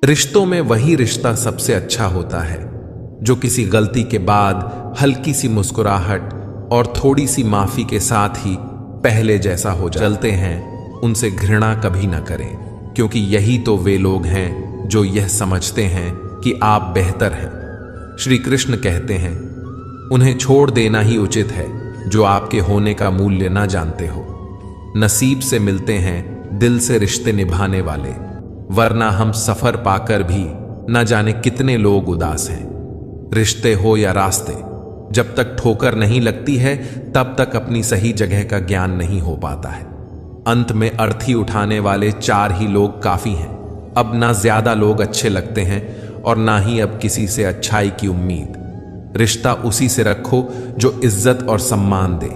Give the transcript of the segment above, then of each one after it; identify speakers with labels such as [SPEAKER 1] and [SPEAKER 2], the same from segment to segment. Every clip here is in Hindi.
[SPEAKER 1] रिश्तों में वही रिश्ता सबसे अच्छा होता है जो किसी गलती के बाद हल्की सी मुस्कुराहट और थोड़ी सी माफी के साथ ही पहले जैसा हो चलते हैं। उनसे घृणा कभी ना करें, क्योंकि यही तो वे लोग हैं जो यह समझते हैं कि आप बेहतर हैं। श्री कृष्ण कहते हैं, उन्हें छोड़ देना ही उचित है जो आपके होने का मूल्य ना जानते हो। नसीब से मिलते हैं दिल से रिश्ते निभाने वाले, वरना हम सफर पाकर भी न जाने कितने लोग उदास हैं। रिश्ते हो या रास्ते, जब तक ठोकर नहीं लगती है तब तक अपनी सही जगह का ज्ञान नहीं हो पाता है। अंत में अर्थी उठाने वाले 4 ही लोग काफी हैं। अब ना ज्यादा लोग अच्छे लगते हैं और ना ही अब किसी से अच्छाई की उम्मीद। रिश्ता उसी से रखो जो इज्जत और सम्मान दे,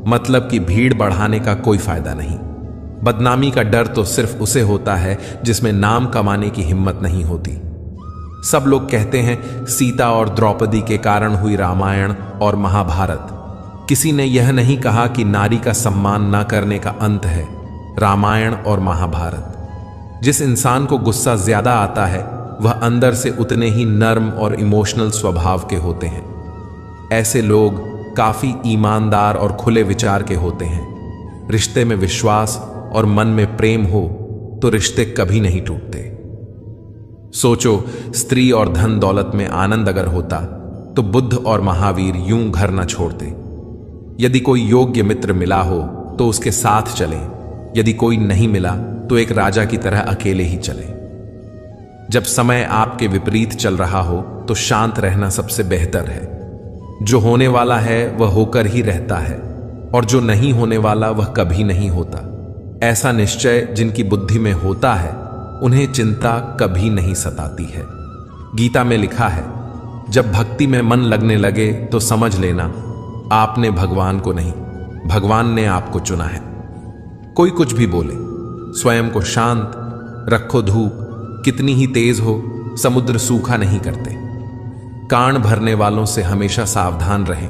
[SPEAKER 1] मतलब कि भीड़ बढ़ाने का कोई फायदा नहीं। बदनामी का डर तो सिर्फ उसे होता है जिसमें नाम कमाने की हिम्मत नहीं होती। सब लोग कहते हैं सीता और द्रौपदी के कारण हुई रामायण और महाभारत। किसी ने यह नहीं कहा कि नारी का सम्मान न करने का अंत है रामायण और महाभारत। जिस इंसान को गुस्सा ज्यादा आता है वह अंदर से उतने ही नर्म और इमोशनल स्वभाव के होते हैं। ऐसे लोग काफी ईमानदार और खुले विचार के होते हैं। रिश्ते में विश्वास और मन में प्रेम हो तो रिश्ते कभी नहीं टूटते। सोचो, स्त्री और धन दौलत में आनंद अगर होता तो बुद्ध और महावीर यूं घर न छोड़ते। यदि कोई योग्य मित्र मिला हो तो उसके साथ चलें, यदि कोई नहीं मिला तो एक राजा की तरह अकेले ही चलें। जब समय आपके विपरीत चल रहा हो तो शांत रहना सबसे बेहतर है। जो होने वाला है वह होकर ही रहता है और जो नहीं होने वाला वह कभी नहीं होता। ऐसा निश्चय जिनकी बुद्धि में होता है उन्हें चिंता कभी नहीं सताती है। गीता में लिखा है, जब भक्ति में मन लगने लगे तो समझ लेना आपने भगवान को नहीं, भगवान ने आपको चुना है। कोई कुछ भी बोले, स्वयं को शांत रखो। धूप कितनी ही तेज हो, समुद्र सूखा नहीं करते। कान भरने वालों से हमेशा सावधान रहें,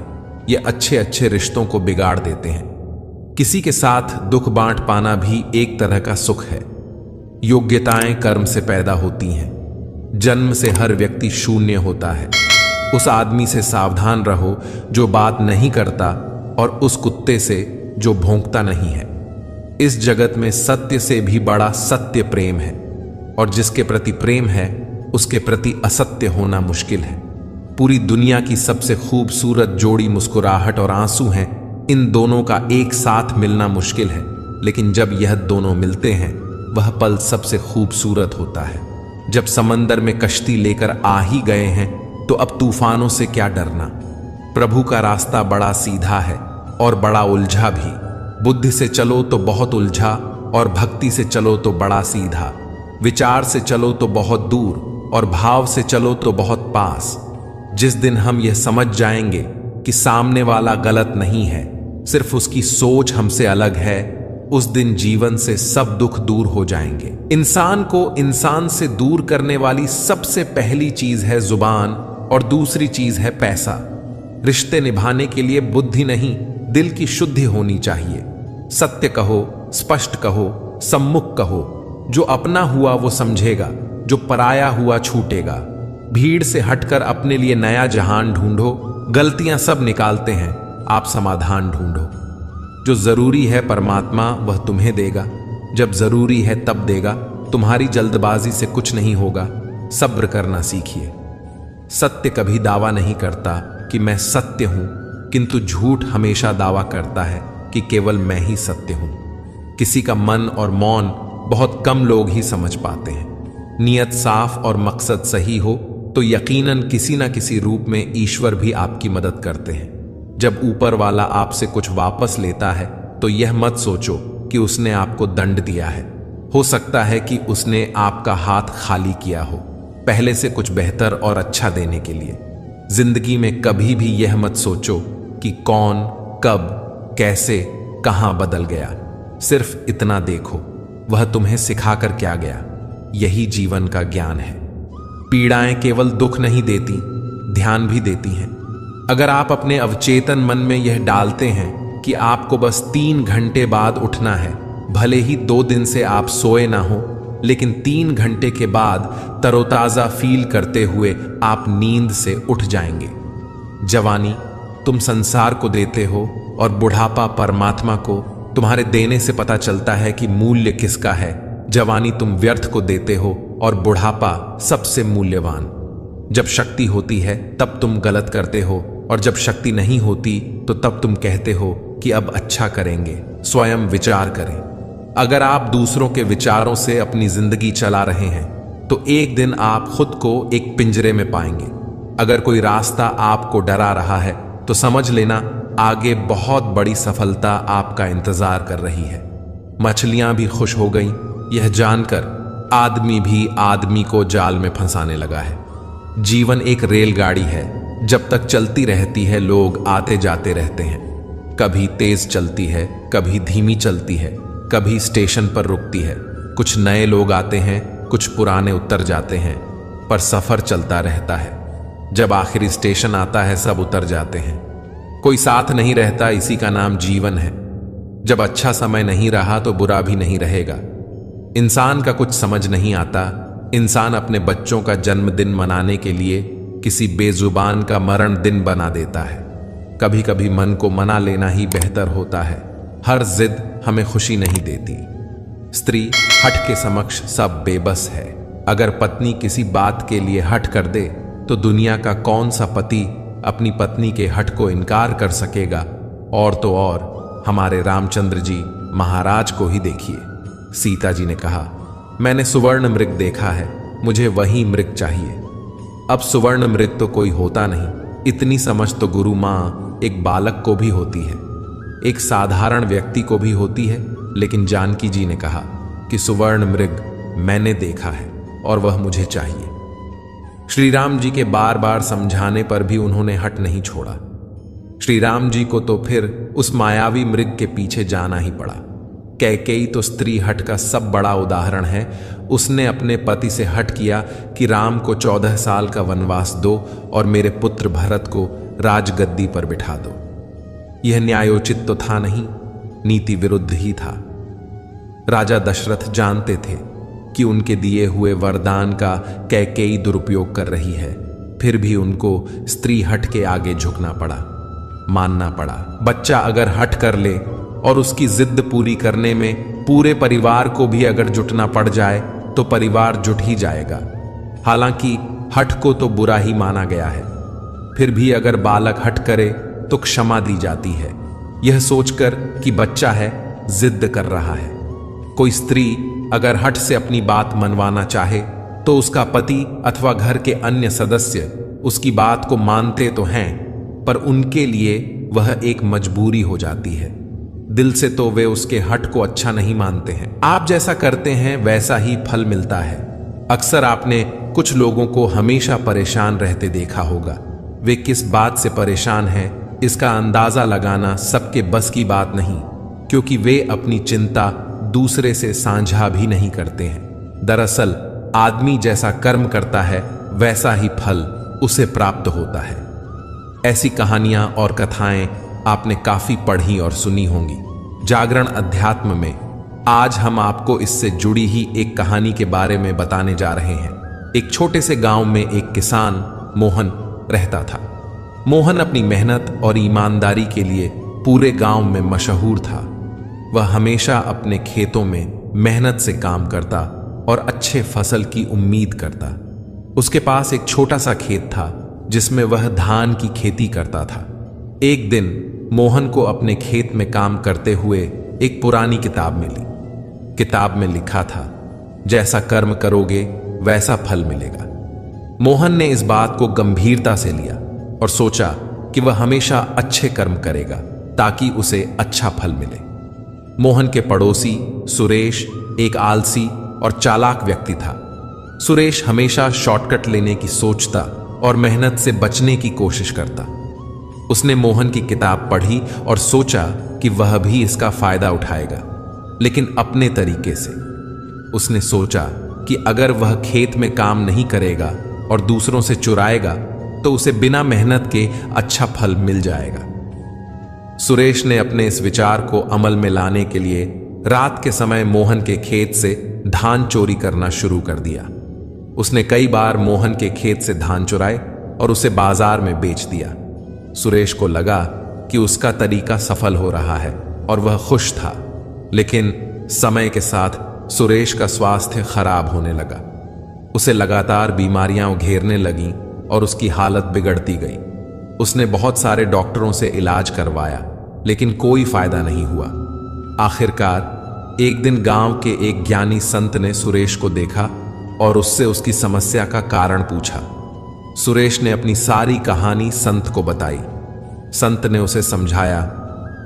[SPEAKER 1] ये अच्छे अच्छे रिश्तों को बिगाड़ देते हैं। किसी के साथ दुख बांट पाना भी एक तरह का सुख है। योग्यताएं कर्म से पैदा होती हैं। जन्म से हर व्यक्ति शून्य होता है। उस आदमी से सावधान रहो जो बात नहीं करता और उस कुत्ते से जो भौंकता नहीं है। इस जगत में सत्य से भी बड़ा सत्य प्रेम है, और जिसके प्रति प्रेम है उसके प्रति असत्य होना मुश्किल है। पूरी दुनिया की सबसे खूबसूरत जोड़ी मुस्कुराहट और आंसू हैं। इन दोनों का एक साथ मिलना मुश्किल है, लेकिन जब यह दोनों मिलते हैं वह पल सबसे खूबसूरत होता है। जब समंदर में कश्ती लेकर आ ही गए हैं तो अब तूफानों से क्या डरना। प्रभु का रास्ता बड़ा सीधा है और बड़ा उलझा भी। बुद्धि से चलो तो बहुत उलझा और भक्ति से चलो तो बड़ा सीधा। विचार से चलो तो बहुत दूर और भाव से चलो तो बहुत पास। जिस दिन हम यह समझ जाएंगे कि सामने वाला गलत नहीं है, सिर्फ उसकी सोच हमसे अलग है, उस दिन जीवन से सब दुख दूर हो जाएंगे। इंसान को इंसान से दूर करने वाली सबसे पहली चीज है जुबान और दूसरी चीज है पैसा। रिश्ते निभाने के लिए बुद्धि नहीं, दिल की शुद्धि होनी चाहिए। सत्य कहो, स्पष्ट कहो, सम्मुख कहो। जो अपना हुआ वो समझेगा, जो पराया हुआ छूटेगा। भीड़ से हटकर अपने लिए नया जहान ढूंढो। गलतियां सब निकालते हैं, आप समाधान ढूंढो। जो जरूरी है परमात्मा वह तुम्हें देगा, जब जरूरी है तब देगा। तुम्हारी जल्दबाजी से कुछ नहीं होगा, सब्र करना सीखिए। सत्य कभी दावा नहीं करता कि मैं सत्य हूं, किंतु झूठ हमेशा दावा करता है कि केवल मैं ही सत्य हूं। किसी का मन और मौन बहुत कम लोग ही समझ पाते हैं। नियत साफ और मकसद सही हो तो यकीनन किसी न किसी रूप में ईश्वर भी आपकी मदद करते हैं। जब ऊपर वाला आपसे कुछ वापस लेता है तो यह मत सोचो कि उसने आपको दंड दिया है। हो सकता है कि उसने आपका हाथ खाली किया हो, पहले से कुछ बेहतर और अच्छा देने के लिए। जिंदगी में कभी भी यह मत सोचो कि कौन, कब, कैसे, कहां बदल गया। सिर्फ इतना देखो, वह तुम्हें सिखाकर क्या गया। यही जीवन का ज्ञान है। पीड़ाएं केवल दुख नहीं देती, ध्यान भी देती हैं। अगर आप अपने अवचेतन मन में यह डालते हैं कि आपको बस 3 घंटे बाद उठना है, भले ही 2 दिन से आप सोए ना हो, लेकिन 3 घंटे के बाद तरोताजा फील करते हुए आप नींद से उठ जाएंगे। जवानी तुम संसार को देते हो और बुढ़ापा परमात्मा को। तुम्हारे देने से पता चलता है कि मूल्य किसका है। जवानी तुम व्यर्थ को देते हो और बुढ़ापा सबसे मूल्यवान। जब शक्ति होती है तब तुम गलत करते हो, और जब शक्ति नहीं होती तो तब तुम कहते हो कि अब अच्छा करेंगे। स्वयं विचार करें। अगर आप दूसरों के विचारों से अपनी जिंदगी चला रहे हैं तो एक दिन आप खुद को एक पिंजरे में पाएंगे। अगर कोई रास्ता आपको डरा रहा है तो समझ लेना आगे बहुत बड़ी सफलता आपका इंतजार कर रही है। मछलियां भी खुश हो गईं यह जानकर आदमी भी आदमी को जाल में फंसाने लगा है। जीवन एक रेलगाड़ी है, जब तक चलती रहती है लोग आते जाते रहते हैं। कभी तेज चलती है, कभी धीमी चलती है, कभी स्टेशन पर रुकती है। कुछ नए लोग आते हैं, कुछ पुराने उतर जाते हैं, पर सफर चलता रहता है। जब आखिरी स्टेशन आता है सब उतर जाते हैं। कोई साथ नहीं रहता, इसी का नाम जीवन है। जब अच्छा समय नहीं रहा तो बुरा भी नहीं रहेगा। इंसान का कुछ समझ नहीं आता। इंसान अपने बच्चों का जन्मदिन मनाने के लिए किसी बेजुबान का मरण दिन बना देता है। कभी कभी मन को मना लेना ही बेहतर होता है। हर जिद हमें खुशी नहीं देती। स्त्री हठ के समक्ष सब बेबस है। अगर पत्नी किसी बात के लिए हठ कर दे तो दुनिया का कौन सा पति अपनी पत्नी के हठ को इनकार कर सकेगा। और तो और हमारे रामचंद्र जी महाराज को ही देखिए। सीता जी ने कहा, मैंने सुवर्ण मृग देखा है, मुझे वही मृग चाहिए। अब सुवर्ण मृग तो कोई होता नहीं। इतनी समझ तो गुरु मां एक बालक को भी होती है, एक साधारण व्यक्ति को भी होती है। लेकिन जानकी जी ने कहा कि सुवर्ण मृग मैंने देखा है और वह मुझे चाहिए। श्री राम जी के बार बार समझाने पर भी उन्होंने हट नहीं छोड़ा। श्री राम जी को तो फिर उस मायावी मृग के पीछे जाना ही पड़ा। कैकेयी तो स्त्री हट का सब बड़ा उदाहरण है। उसने अपने पति से हट किया कि राम को 14 साल का वनवास दो और मेरे पुत्र भरत को राजगद्दी पर बिठा दो। यह न्यायोचित तो था नहीं, नीति विरुद्ध ही था। राजा दशरथ जानते थे कि उनके दिए हुए वरदान का कैकेयी दुरुपयोग कर रही है, फिर भी उनको स्त्री हट के आगे झुकना पड़ा, मानना पड़ा। बच्चा अगर हट कर ले और उसकी जिद पूरी करने में पूरे परिवार को भी अगर जुटना पड़ जाए तो परिवार जुट ही जाएगा। हालांकि हट को तो बुरा ही माना गया है, फिर भी अगर बालक हट करे तो क्षमा दी जाती है, यह सोचकर कि बच्चा है, जिद कर रहा है। कोई स्त्री अगर हट से अपनी बात मनवाना चाहे तो उसका पति अथवा घर के अन्य सदस्य उसकी बात को मानते तो हैं, पर उनके लिए वह एक मजबूरी हो जाती है। दिल से तो वे उसके हट को अच्छा नहीं मानते हैं। आप जैसा करते हैं वैसा ही फल मिलता है। अक्सर आपने कुछ लोगों को हमेशा परेशान रहते देखा होगा। वे किस बात से परेशान हैं इसका अंदाजा लगाना सबके बस की बात नहीं, क्योंकि वे अपनी चिंता दूसरे से साझा भी नहीं करते हैं। दरअसल आदमी जैसा कर्म करता है वैसा ही फल उसे प्राप्त होता है। ऐसी कहानियां और कथाएं आपने काफी पढ़ी और सुनी होंगी। जागरण अध्यात्म में आज हम आपको इससे जुड़ी ही एक कहानी के बारे में बताने जा रहे हैं। एक छोटे से गांव में एक किसान मोहन रहता था। मोहन अपनी मेहनत और ईमानदारी के लिए पूरे गांव में मशहूर था। वह हमेशा अपने खेतों में मेहनत से काम करता और अच्छे फसल की उम्मीद करता। उसके पास एक छोटा सा खेत था जिसमें वह धान की खेती करता था। एक दिन मोहन को अपने खेत में काम करते हुए एक पुरानी किताब मिली। किताब में लिखा था, जैसा कर्म करोगे वैसा फल मिलेगा। मोहन ने इस बात को गंभीरता से लिया और सोचा कि वह हमेशा अच्छे कर्म करेगा ताकि उसे अच्छा फल मिले। मोहन के पड़ोसी सुरेश एक आलसी और चालाक व्यक्ति था। सुरेश हमेशा शॉर्टकट लेने की सोचता और मेहनत से बचने की कोशिश करता। उसने मोहन की किताब पढ़ी और सोचा कि वह भी इसका फायदा उठाएगा, लेकिन अपने तरीके से। उसने सोचा कि अगर वह खेत में काम नहीं करेगा और दूसरों से चुराएगा तो उसे बिना मेहनत के अच्छा फल मिल जाएगा। सुरेश ने अपने इस विचार को अमल में लाने के लिए रात के समय मोहन के खेत से धान चोरी करना शुरू कर दिया। उसने कई बार मोहन के खेत से धान चुराए और उसे बाजार में बेच दिया। सुरेश को लगा कि उसका तरीका सफल हो रहा है और वह खुश था, लेकिन समय के साथ सुरेश का स्वास्थ्य खराब होने लगा। उसे लगातार बीमारियां घेरने लगीं और उसकी हालत बिगड़ती गई। उसने बहुत सारे डॉक्टरों से इलाज करवाया, लेकिन कोई फायदा नहीं हुआ। आखिरकार एक दिन गांव के एक ज्ञानी संत ने सुरेश को देखा और उससे उसकी समस्या का कारण पूछा। सुरेश ने अपनी सारी कहानी संत को बताई। संत ने उसे समझाया,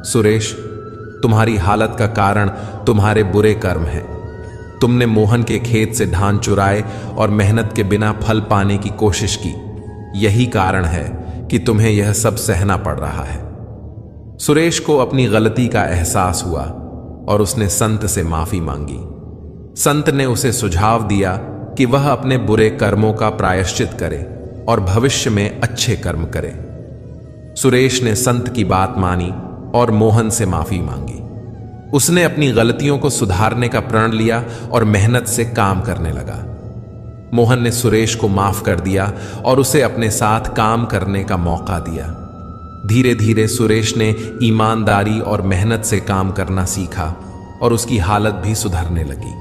[SPEAKER 1] सुरेश, तुम्हारी हालत का कारण तुम्हारे बुरे कर्म हैं। तुमने मोहन के खेत से धान चुराए और मेहनत के बिना फल पाने की कोशिश की। यही कारण है कि तुम्हें यह सब सहना पड़ रहा है। सुरेश को अपनी गलती का एहसास हुआ और उसने संत से माफी मांगी। संत ने उसे सुझाव दिया कि वह अपने बुरे कर्मों का प्रायश्चित करे और भविष्य में अच्छे कर्म करे। सुरेश ने संत की बात मानी और मोहन से माफी मांगी। उसने अपनी गलतियों को सुधारने का प्रण लिया और मेहनत से काम करने लगा। मोहन ने सुरेश को माफ कर दिया और उसे अपने साथ काम करने का मौका दिया। धीरे धीरे सुरेश ने ईमानदारी और मेहनत से काम करना सीखा और उसकी हालत भी सुधरने लगी।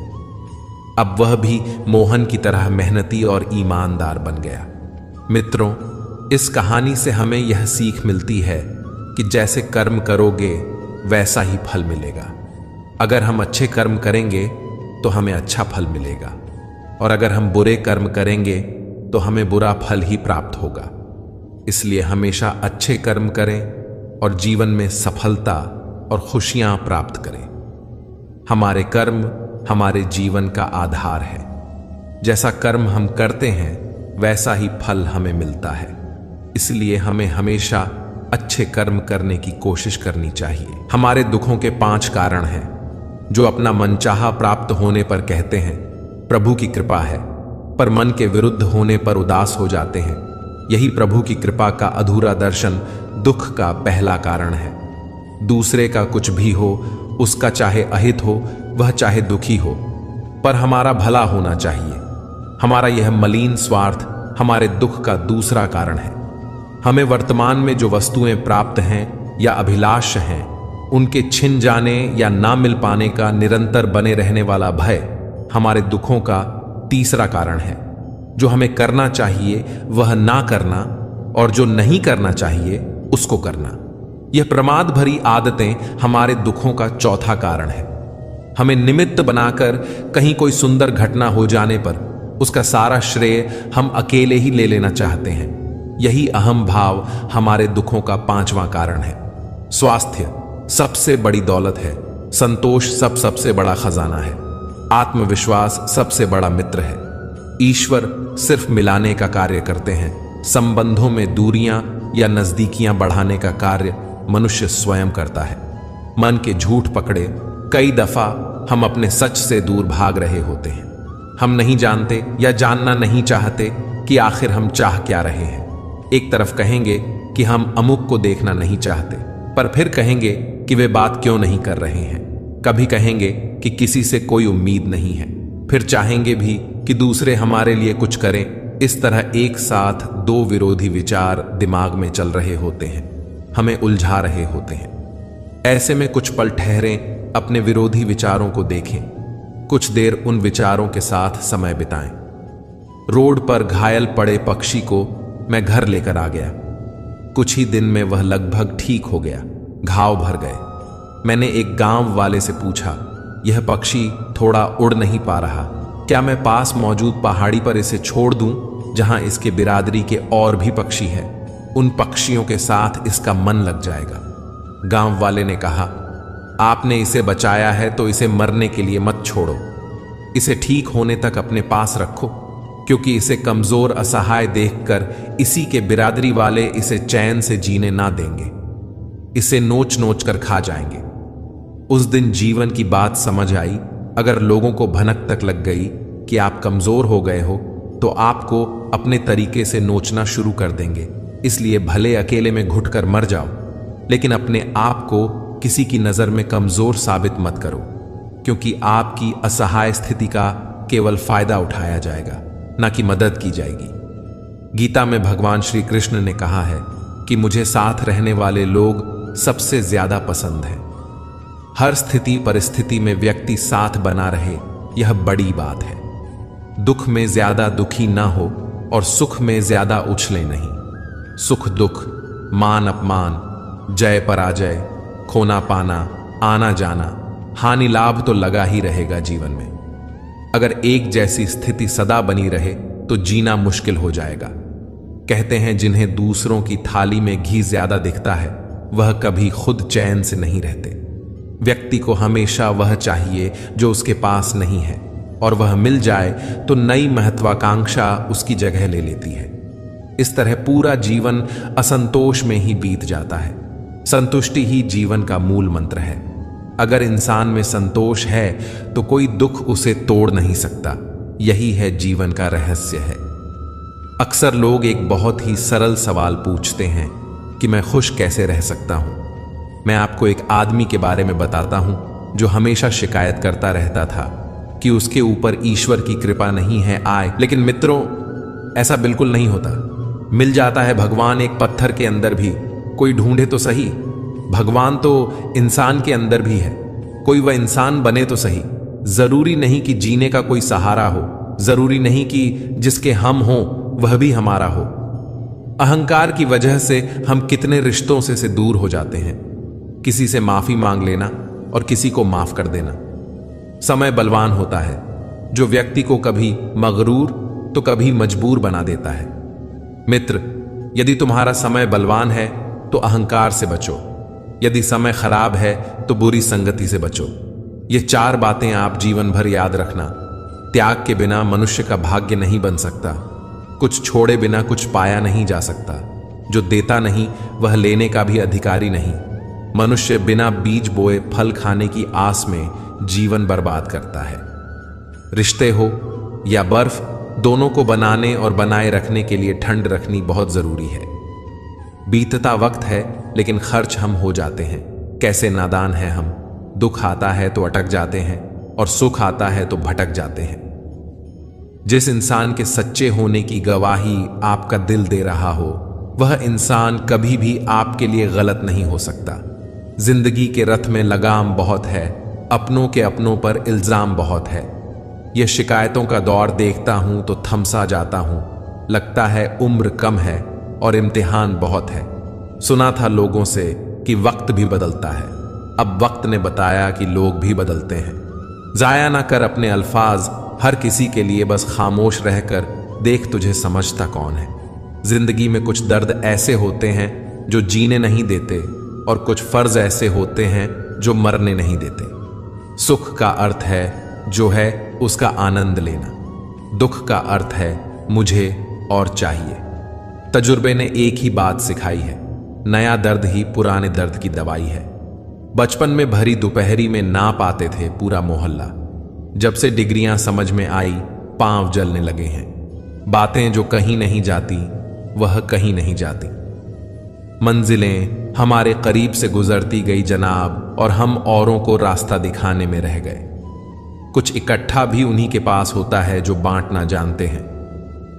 [SPEAKER 1] अब वह भी मोहन की तरह मेहनती और ईमानदार बन गया। मित्रों, इस कहानी से हमें यह सीख मिलती है कि जैसे कर्म करोगे वैसा ही फल मिलेगा। अगर हम अच्छे कर्म करेंगे तो हमें अच्छा फल मिलेगा, और अगर हम बुरे कर्म करेंगे तो हमें बुरा फल ही प्राप्त होगा। इसलिए हमेशा अच्छे कर्म करें और जीवन में सफलता और खुशियां प्राप्त करें। हमारे कर्म हमारे जीवन का आधार है। जैसा कर्म हम करते हैं वैसा ही फल हमें मिलता है। इसलिए हमें हमेशा अच्छे कर्म करने की कोशिश करनी चाहिए। हमारे दुखों के 5 कारण हैं। जो अपना मनचाहा प्राप्त होने पर कहते हैं प्रभु की कृपा है, पर मन के विरुद्ध होने पर उदास हो जाते हैं। यही प्रभु की कृपा का अधूरा दर्शन दुख का पहला कारण है। दूसरे का कुछ भी हो, उसका चाहे अहित हो, वह चाहे दुखी हो, पर हमारा भला होना चाहिए। हमारा यह मलिन स्वार्थ हमारे दुख का दूसरा कारण है। हमें वर्तमान में जो वस्तुएं प्राप्त हैं या अभिलाष हैं, उनके छिन जाने या ना मिल पाने का निरंतर बने रहने वाला भय हमारे दुखों का तीसरा कारण है। जो हमें करना चाहिए वह ना करना, और जो नहीं करना चाहिए उसको करना, यह प्रमाद भरी आदतें हमारे दुखों का चौथा कारण है। हमें निमित्त बनाकर कहीं कोई सुंदर घटना हो जाने पर उसका सारा श्रेय हम अकेले ही ले लेना चाहते हैं। यही अहम भाव हमारे दुखों का 5वां कारण है। स्वास्थ्य सबसे बड़ी दौलत है। संतोष सबसे बड़ा खजाना है। आत्मविश्वास सबसे बड़ा मित्र है। ईश्वर सिर्फ मिलाने का कार्य करते हैं। संबंधों में दूरियां या नजदीकियां बढ़ाने का कार्य मनुष्य स्वयं करता है। मन के झूठ पकड़े कई दफा हम अपने सच से दूर भाग रहे होते हैं। हम नहीं जानते या जानना नहीं चाहते कि आखिर हम चाह क्या रहे हैं। एक तरफ कहेंगे कि हम अमुक को देखना नहीं चाहते, पर फिर कहेंगे कि वे बात क्यों नहीं कर रहे हैं। कभी कहेंगे कि किसी से कोई उम्मीद नहीं है, फिर चाहेंगे भी कि दूसरे हमारे लिए कुछ करें। इस तरह एक साथ 2 विरोधी विचार दिमाग में चल रहे होते हैं, हमें उलझा रहे होते हैं। ऐसे में कुछ पल ठहरें, अपने विरोधी विचारों को देखें, कुछ देर उन विचारों के साथ समय बिताएं। रोड पर घायल पड़े पक्षी को मैं घर लेकर आ गया। कुछ ही दिन में वह लगभग ठीक हो गया, घाव भर गए। मैंने एक गांव वाले से पूछा, यह पक्षी थोड़ा उड़ नहीं पा रहा, क्या मैं पास मौजूद पहाड़ी पर इसे छोड़ दूं जहां इसके बिरादरी के और भी पक्षी हैं? उन पक्षियों के साथ इसका मन लग जाएगा। गांव वाले ने कहा, आपने इसे बचाया है तो इसे मरने के लिए मत छोड़ो। इसे ठीक होने तक अपने पास रखो, क्योंकि इसे कमजोर असहाय देखकर इसी के बिरादरी वाले इसे चैन से जीने ना देंगे, इसे नोच नोच कर खा जाएंगे। उस दिन जीवन की बात समझ आई। अगर लोगों को भनक तक लग गई कि आप कमजोर हो गए हो, तो आपको अपने तरीके से नोचना शुरू कर देंगे। इसलिए भले अकेले में घुटकर मर जाओ, लेकिन अपने आप को किसी की नजर में कमजोर साबित मत करो। क्योंकि आपकी असहाय स्थिति का केवल फायदा उठाया जाएगा, ना कि मदद की जाएगी। गीता में भगवान श्री कृष्ण ने कहा है कि मुझे साथ रहने वाले लोग सबसे ज्यादा पसंद हैं। हर स्थिति परिस्थिति में व्यक्ति साथ बना रहे, यह बड़ी बात है। दुख में ज्यादा दुखी ना हो और सुख में ज्यादा उछले नहीं। सुख दुख, मान अपमान, जय पराजय, खोना पाना, आना जाना, हानि लाभ तो लगा ही रहेगा जीवन में। अगर एक जैसी स्थिति सदा बनी रहे तो जीना मुश्किल हो जाएगा। कहते हैं जिन्हें दूसरों की थाली में घी ज्यादा दिखता है वह कभी खुद चैन से नहीं रहते। व्यक्ति को हमेशा वह चाहिए जो उसके पास नहीं है, और वह मिल जाए तो नई महत्वाकांक्षा उसकी जगह ले लेती है। इस तरह पूरा जीवन असंतोष में ही बीत जाता है। संतुष्टि ही जीवन का मूल मंत्र है। अगर इंसान में संतोष है तो कोई दुख उसे तोड़ नहीं सकता। यही है जीवन का रहस्य है। अक्सर लोग एक बहुत ही सरल सवाल पूछते हैं कि मैं खुश कैसे रह सकता हूं। मैं आपको एक आदमी के बारे में बताता हूं जो हमेशा शिकायत करता रहता था कि उसके ऊपर ईश्वर की कृपा नहीं है आए। लेकिन मित्रों, ऐसा बिल्कुल नहीं होता। मिल जाता है भगवान एक पत्थर के अंदर भी। कोई ढूंढे तो सही, भगवान तो इंसान के अंदर भी है। कोई वह इंसान बने तो सही। जरूरी नहीं कि जीने का कोई सहारा हो, जरूरी नहीं कि जिसके हम हों वह भी हमारा हो। अहंकार की वजह से हम कितने रिश्तों से दूर हो जाते हैं। किसी से माफी मांग लेना और किसी को माफ कर देना। समय बलवान होता है जो व्यक्ति को कभी मगरूर तो कभी मजबूर बना देता है। मित्र, यदि तुम्हारा समय बलवान है तो अहंकार से बचो। यदि समय खराब है तो बुरी संगति से बचो। ये 4 बातें आप जीवन भर याद रखना। त्याग के बिना मनुष्य का भाग्य नहीं बन सकता। कुछ छोड़े बिना कुछ पाया नहीं जा सकता। जो देता नहीं वह लेने का भी अधिकारी नहीं। मनुष्य बिना बीज बोए फल खाने की आस में जीवन बर्बाद करता है। रिश्ते हो या बर्फ, दोनों को बनाने और बनाए रखने के लिए ठंड रखनी बहुत जरूरी है। बीतता वक्त है लेकिन खर्च हम हो जाते हैं। कैसे नादान हैं हम। दुख आता है तो अटक जाते हैं और सुख आता है तो भटक जाते हैं। जिस इंसान के सच्चे होने की गवाही आपका दिल दे रहा हो वह इंसान कभी भी आपके लिए गलत नहीं हो सकता। जिंदगी के रथ में लगाम बहुत है, अपनों के अपनों पर इल्जाम बहुत है। यह शिकायतों का दौर देखता हूं तो थमसा जाता हूं। लगता है उम्र कम है और इम्तिहान बहुत है। सुना था लोगों से कि वक्त भी बदलता है। अब वक्त ने बताया कि लोग भी बदलते हैं। जाया ना कर अपने अल्फाज हर किसी के लिए, बस खामोश रहकर देख तुझे समझता कौन है। जिंदगी में कुछ दर्द ऐसे होते हैं जो जीने नहीं देते और कुछ फर्ज ऐसे होते हैं जो मरने नहीं देते। सुख का अर्थ है जो है उसका आनंद लेना। दुख का अर्थ है मुझे और चाहिए। तजुर्बे ने एक ही बात सिखाई है, नया दर्द ही पुराने दर्द की दवाई है। बचपन में भरी दोपहरी में ना पाते थे पूरा मोहल्ला। जब से डिग्रियां समझ में आई पांव जलने लगे हैं। बातें जो कहीं नहीं जाती वह कहीं नहीं जाती। मंजिलें हमारे करीब से गुजरती गई जनाब, और हम औरों को रास्ता दिखाने में रह गए। कुछ इकट्ठा भी उन्हीं के पास होता है जो बांटना जानते हैं।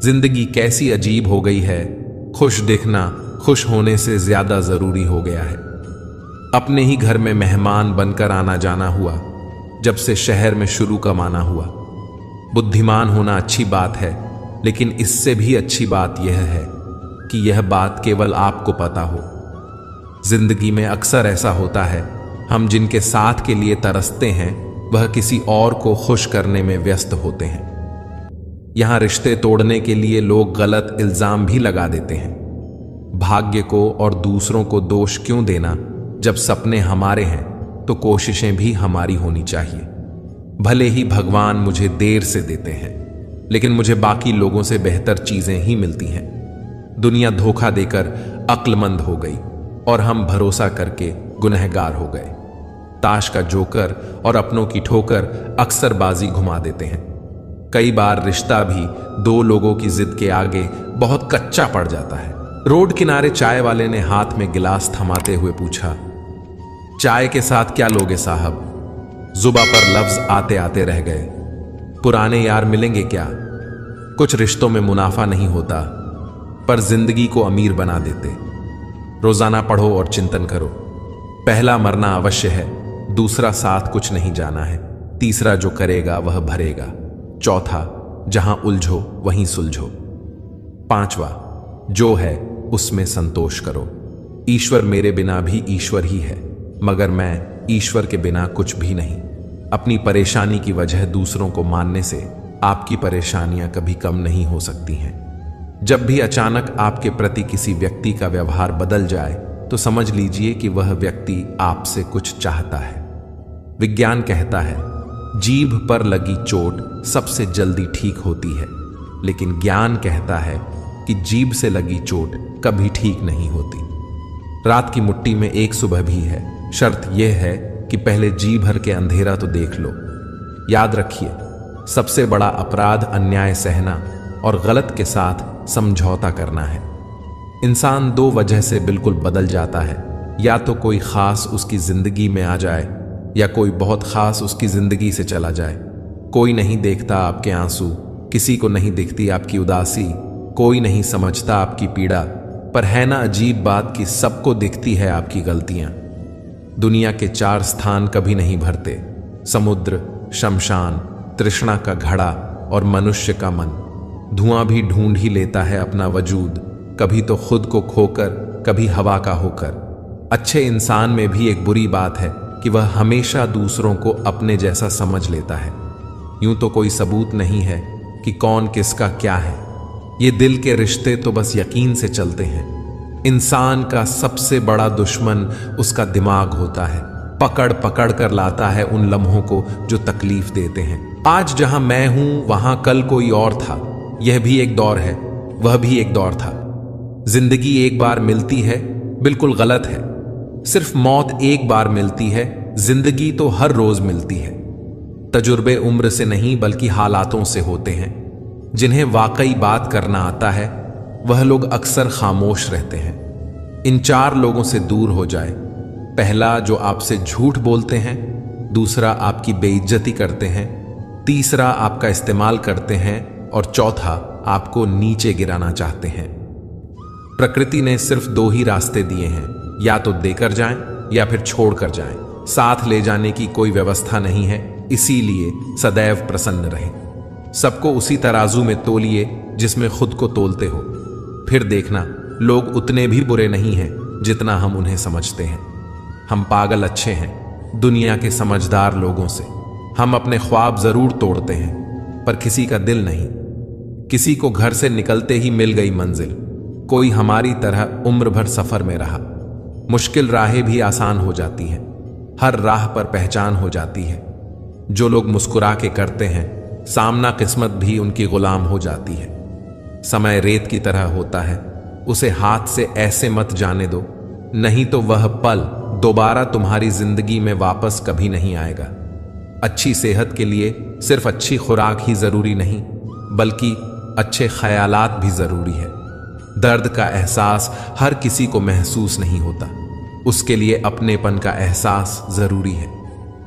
[SPEAKER 1] जिंदगी कैसी अजीब हो गई है। खुश दिखना खुश होने से ज्यादा जरूरी हो गया है। अपने ही घर में मेहमान बनकर आना जाना हुआ जब से शहर में शुरू कमाना हुआ। बुद्धिमान होना अच्छी बात है, लेकिन इससे भी अच्छी बात यह है कि यह बात केवल आपको पता हो। जिंदगी में अक्सर ऐसा होता है, हम जिनके साथ के लिए तरसते हैं वह किसी और को खुश करने में व्यस्त होते हैं। यहां रिश्ते तोड़ने के लिए लोग गलत इल्जाम भी लगा देते हैं। भाग्य को और दूसरों को दोष क्यों देना। जब सपने हमारे हैं तो कोशिशें भी हमारी होनी चाहिए। भले ही भगवान मुझे देर से देते हैं, लेकिन मुझे बाकी लोगों से बेहतर चीजें ही मिलती हैं। दुनिया धोखा देकर अक्लमंद हो गई और हम भरोसा करके गुनहगार हो गए। ताश का जोकर और अपनों की ठोकर अक्सर बाजी घुमा देते हैं। कई बार रिश्ता भी 2 लोगों की जिद के आगे बहुत कच्चा पड़ जाता है। रोड किनारे चाय वाले ने हाथ में गिलास थमाते हुए पूछा, चाय के साथ क्या लोगे साहब। जुबा पर लफ्ज आते आते रह गए। पुराने यार मिलेंगे क्या? कुछ रिश्तों में मुनाफा नहीं होता, पर जिंदगी को अमीर बना देते। रोजाना पढ़ो और चिंतन करो। पहला मरना अवश्य है, दूसरा साथ कुछ नहीं जाना है, तीसरा जो करेगा वह भरेगा, चौथा जहां उलझो वहीं सुलझो, पांचवा जो है उसमें संतोष करो। ईश्वर मेरे बिना भी ईश्वर ही है, मगर मैं ईश्वर के बिना कुछ भी नहीं। अपनी परेशानी की वजह दूसरों को मानने से आपकी परेशानियां कभी कम नहीं हो सकती हैं। जब भी अचानक आपके प्रति किसी व्यक्ति का व्यवहार बदल जाए तो समझ लीजिए कि वह व्यक्ति आपसे कुछ चाहता है। विज्ञान कहता है जीभ पर लगी चोट सबसे जल्दी ठीक होती है, लेकिन ज्ञान कहता है कि जीभ से लगी चोट कभी ठीक नहीं होती। रात की मुट्ठी में एक सुबह भी है, शर्त यह है कि पहले जी भर के अंधेरा तो देख लो। याद रखिए, सबसे बड़ा अपराध अन्याय सहना और गलत के साथ समझौता करना है। इंसान दो वजह से बिल्कुल बदल जाता है, या तो कोई खास उसकी जिंदगी में आ जाए या कोई बहुत खास उसकी जिंदगी से चला जाए। कोई नहीं देखता आपके आंसू, किसी को नहीं दिखती आपकी उदासी, कोई नहीं समझता आपकी पीड़ा, पर है ना अजीब बात कि सबको दिखती है आपकी गलतियां। दुनिया के चार स्थान कभी नहीं भरते, समुद्र, शमशान, तृष्णा का घड़ा और मनुष्य का मन। धुआं भी ढूंढ ही लेता है अपना वजूद, कभी तो खुद को खोकर, कभी हवा का होकर। अच्छे इंसान में भी एक बुरी बात है कि वह हमेशा दूसरों को अपने जैसा समझ लेता है। यूं तो कोई सबूत नहीं है कि कौन किसका क्या है, ये दिल के रिश्ते तो बस यकीन से चलते हैं। इंसान का सबसे बड़ा दुश्मन उसका दिमाग होता है, पकड़ पकड़ कर लाता है उन लम्हों को जो तकलीफ देते हैं। आज जहां मैं हूं वहां कल कोई और था, यह भी एक दौर है, वह भी एक दौर था। जिंदगी एक बार मिलती है, बिल्कुल गलत है। सिर्फ मौत एक बार मिलती है, जिंदगी तो हर रोज मिलती है। तजुर्बे उम्र से नहीं बल्कि हालातों से होते हैं। जिन्हें वाकई बात करना आता है वह लोग अक्सर खामोश रहते हैं। इन चार लोगों से दूर हो जाए। पहला, जो आपसे झूठ बोलते हैं, दूसरा आपकी बेइज्जती करते हैं, तीसरा आपका इस्तेमाल करते हैं और चौथा आपको नीचे गिराना चाहते हैं। प्रकृति ने सिर्फ दो ही रास्ते दिए हैं, या तो देकर जाएं या फिर छोड़कर जाएं। साथ ले जाने की कोई व्यवस्था नहीं है, इसीलिए सदैव प्रसन्न रहें। सबको उसी तराजू में तोलिए जिसमें खुद को तोलते हो, फिर देखना लोग उतने भी बुरे नहीं हैं जितना हम उन्हें समझते हैं। हम पागल अच्छे हैं दुनिया के समझदार लोगों से। हम अपने ख्वाब जरूर तोड़ते हैं, पर किसी का दिल नहीं। किसी को घर से निकलते ही मिल गई मंजिल, कोई हमारी तरह उम्र भर सफर में रहा। मुश्किल राहें भी आसान हो जाती हैं, हर राह पर पहचान हो जाती है। जो लोग मुस्कुरा के करते हैं, सामना किस्मत भी उनकी गुलाम हो जाती है। समय रेत की तरह होता है, उसे हाथ से ऐसे मत जाने दो, नहीं तो वह पल दोबारा तुम्हारी जिंदगी में वापस कभी नहीं आएगा। अच्छी सेहत के लिए सिर्फ अच्छी खुराक ही जरूरी नहीं, बल्कि अच्छे ख्यालात भी जरूरी है। दर्द का एहसास हर किसी को महसूस नहीं होता, उसके लिए अपनेपन का एहसास जरूरी है।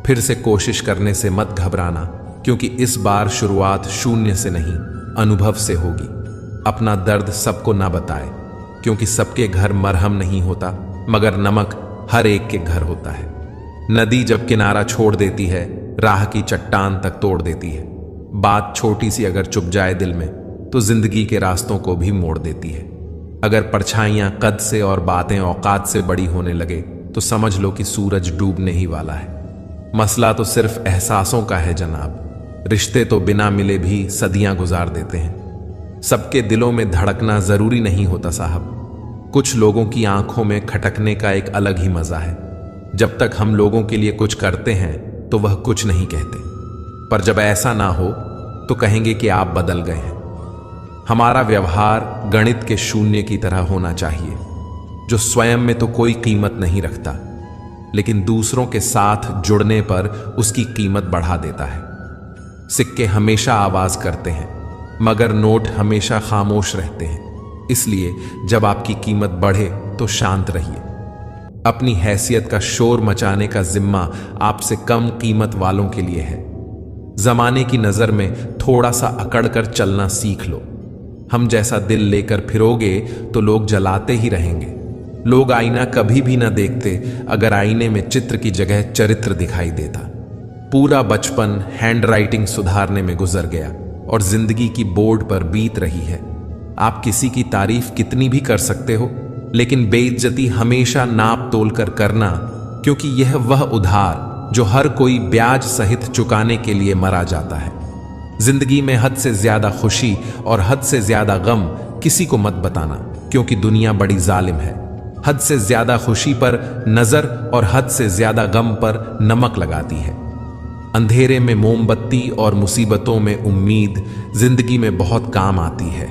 [SPEAKER 1] फिर से कोशिश करने से मत घबराना, क्योंकि इस बार शुरुआत शून्य से नहीं, अनुभव से होगी। अपना दर्द सबको ना बताए, क्योंकि सबके घर मरहम नहीं होता, मगर नमक हर एक के घर होता है। नदी जब किनारा छोड़ देती है, राह की चट्टान तक तोड़ देती है। बात छोटी सी अगर चुप जाए दिल में, तो जिंदगी के रास्तों को भी मोड़ देती है। अगर परछाइयां कद से और बातें औकात से बड़ी होने लगे, तो समझ लो कि सूरज डूबने ही वाला है। मसला तो सिर्फ एहसासों का है जनाब। रिश्ते तो बिना मिले भी सदियां गुजार देते हैं। सबके दिलों में धड़कना जरूरी नहीं होता साहब। कुछ लोगों की आंखों में खटकने का एक अलग ही मजा है। जब तक हम लोगों के लिए कुछ करते हैं तो वह कुछ नहीं कहते, पर जब ऐसा ना हो तो कहेंगे कि आप बदल गए हैं। हमारा व्यवहार गणित के शून्य की तरह होना चाहिए, जो स्वयं में तो कोई कीमत नहीं रखता, लेकिन दूसरों के साथ जुड़ने पर उसकी कीमत बढ़ा देता है। सिक्के हमेशा आवाज करते हैं, मगर नोट हमेशा खामोश रहते हैं। इसलिए जब आपकी कीमत बढ़े तो शांत रहिए। अपनी हैसियत का शोर मचाने का जिम्मा आपसे कम कीमत वालों के लिए है। जमाने की नजर में थोड़ा सा अकड़ कर चलना सीख लो। हम जैसा दिल लेकर फिरोगे तो लोग जलाते ही रहेंगे। लोग आईना कभी भी ना देखते अगर आईने में चित्र की जगह चरित्र दिखाई देता। पूरा बचपन हैंडराइटिंग सुधारने में गुजर गया और जिंदगी की बोर्ड पर बीत रही है। आप किसी की तारीफ कितनी भी कर सकते हो, लेकिन बेइज्जती हमेशा नाप तोल कर करना, क्योंकि यह वह उधार जो हर कोई ब्याज सहित चुकाने के लिए मरा जाता है। जिंदगी में हद से ज्यादा खुशी और हद से ज्यादा गम किसी को मत बताना, क्योंकि दुनिया बड़ी जालिम है। हद से ज्यादा खुशी पर नजर और हद से ज्यादा गम पर नमक लगाती है। अंधेरे में मोमबत्ती और मुसीबतों में उम्मीद जिंदगी में बहुत काम आती है।